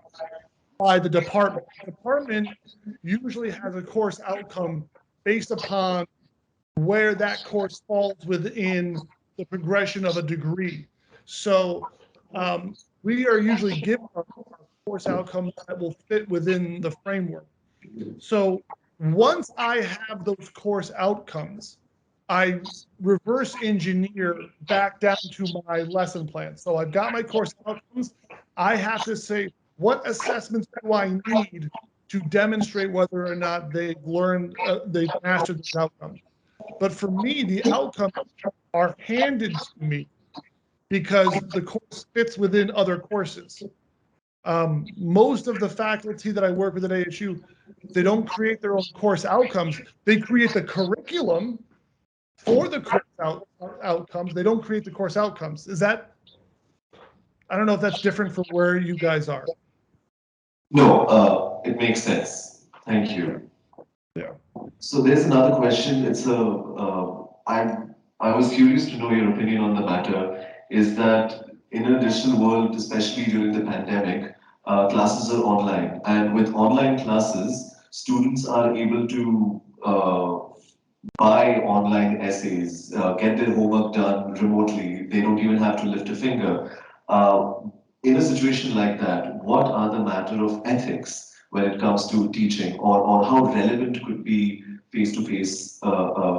the department. The department usually has a course outcome based upon where that course falls within the progression of a degree. So we are usually given our course outcomes that will fit within the framework. So once I have those course outcomes, I reverse engineer back down to my lesson plan. So I've got my course outcomes. I have to say, what assessments do I need to demonstrate whether or not they've learned, they've mastered these outcomes? But for me, the outcomes are handed to me because the course fits within other courses. Most of the faculty that I work with at ASU, they don't create their own course outcomes. They create the curriculum for the course outcomes. They don't create the course outcomes. Is that, I don't know if that's different from where you guys are. No, it makes sense. Thank you. Yeah. So there's another question. I was curious to know your opinion on the matter. Is that in a digital world, especially during the pandemic, classes are online, and with online classes, students are able to buy online essays, get their homework done remotely. They don't even have to lift a finger. In a situation like that, what are the matter of ethics when it comes to teaching, or how relevant could be face-to-face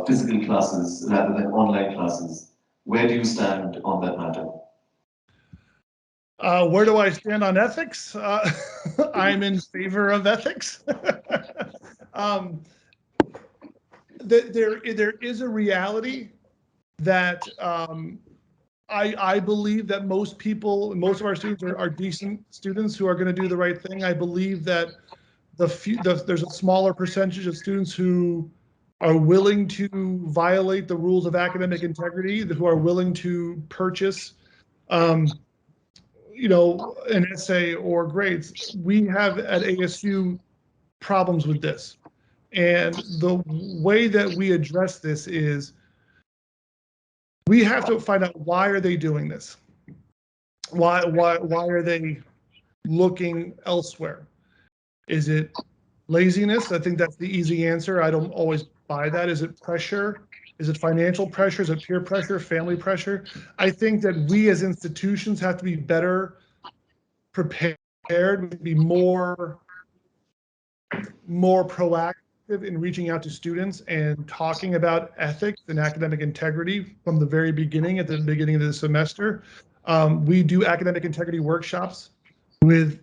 physical classes rather than online classes? Where do you stand on that matter? Where do I stand on ethics? I'm in favor of ethics. There is a reality that I believe that most people, most of our students are decent students who are going to do the right thing. I believe that there's a smaller percentage of students who are willing to violate the rules of academic integrity, who are willing to purchase, you know, an essay or grades. We have at ASU problems with this. And the way that we address this is we have to find out, why are they doing this? Why are they looking elsewhere? Is it laziness? I think that's the easy answer. I don't always buy that. Is it pressure? Is it financial pressure? Is it peer pressure, family pressure? I think that we as institutions have to be better prepared, be more proactive in reaching out to students and talking about ethics and academic integrity from the very beginning, at the beginning of the semester. We do academic integrity workshops with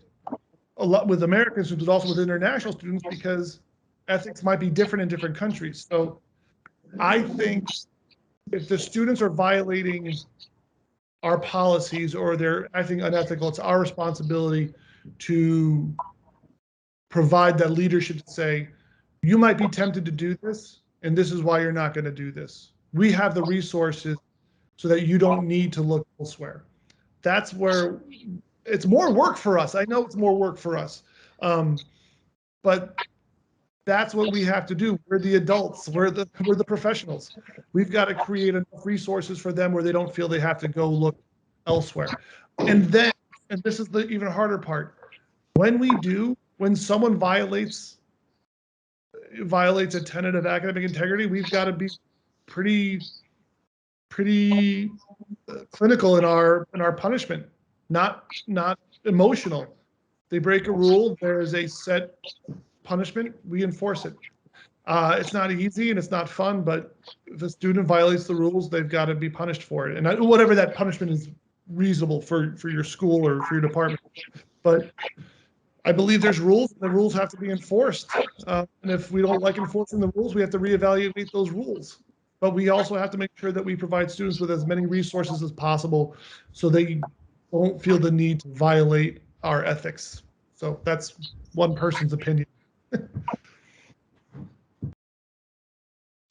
with American students, but also with international students, because ethics might be different in different countries. So I think if the students are violating our policies or they're acting unethical, it's our responsibility to provide that leadership to say, you might be tempted to do this, and this is why you're not going to do this. We have the resources so that you don't need to look elsewhere. That's where it's more work for us. I know it's more work for us, but that's what we have to do. We're the adults. We're the professionals. We've got to create enough resources for them where they don't feel they have to go look elsewhere. And then, and this is the even harder part, when someone violates a tenet of academic integrity, we've got to be pretty clinical in our punishment, not emotional. They break a rule, there's a set punishment, we enforce it. It's not easy and it's not fun, but if a student violates the rules, they've got to be punished for it, and whatever that punishment is reasonable for your school or for your department. But I believe there's rules, and the rules have to be enforced. And if we don't like enforcing the rules, we have to reevaluate those rules. But we also have to make sure that we provide students with as many resources as possible so they won't feel the need to violate our ethics. So that's one person's opinion.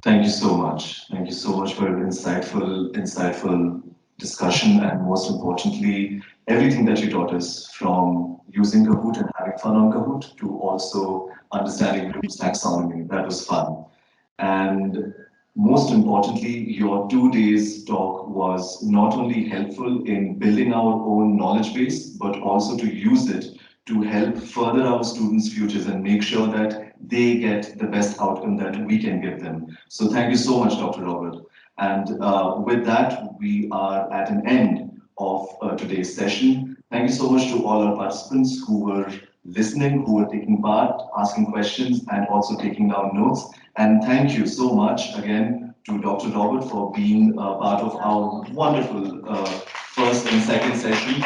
Thank you so much. Thank you so much for an insightful discussion, and most importantly, everything that you taught us, from using Kahoot and having fun on Kahoot to also understanding Bloom's taxonomy. That was fun. And most importantly, your 2 days talk was not only helpful in building our own knowledge base, but also to use it to help further our students' futures and make sure that they get the best outcome that we can give them. So thank you so much, Dr. Robert. And with that, we are at an end of today's session. Thank you so much to all our participants who were listening, who were taking part, asking questions, and also taking down notes. And thank you so much again to Dr. Robert for being a part of our wonderful first and second session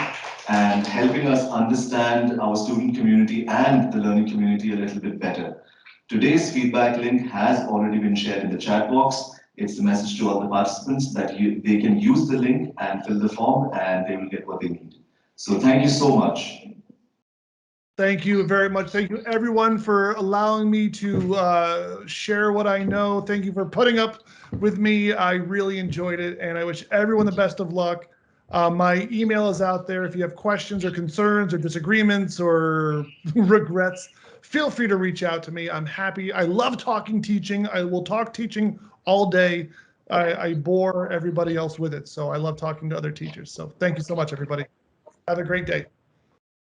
and helping us understand our student community and the learning community a little bit better. Today's feedback link has already been shared in the chat box. It's the message to all the participants that they can use the link and fill the form and they will get what they need. So thank you so much. Thank you very much. Thank you everyone for allowing me to share what I know. Thank you for putting up with me. I really enjoyed it and I wish everyone the best of luck. My email is out there. If you have questions or concerns or disagreements or regrets, feel free to reach out to me. I'm happy. I love talking teaching. I will talk teaching all day. I bore everybody else with it. So I love talking to other teachers. So thank you so much, everybody. Have a great day.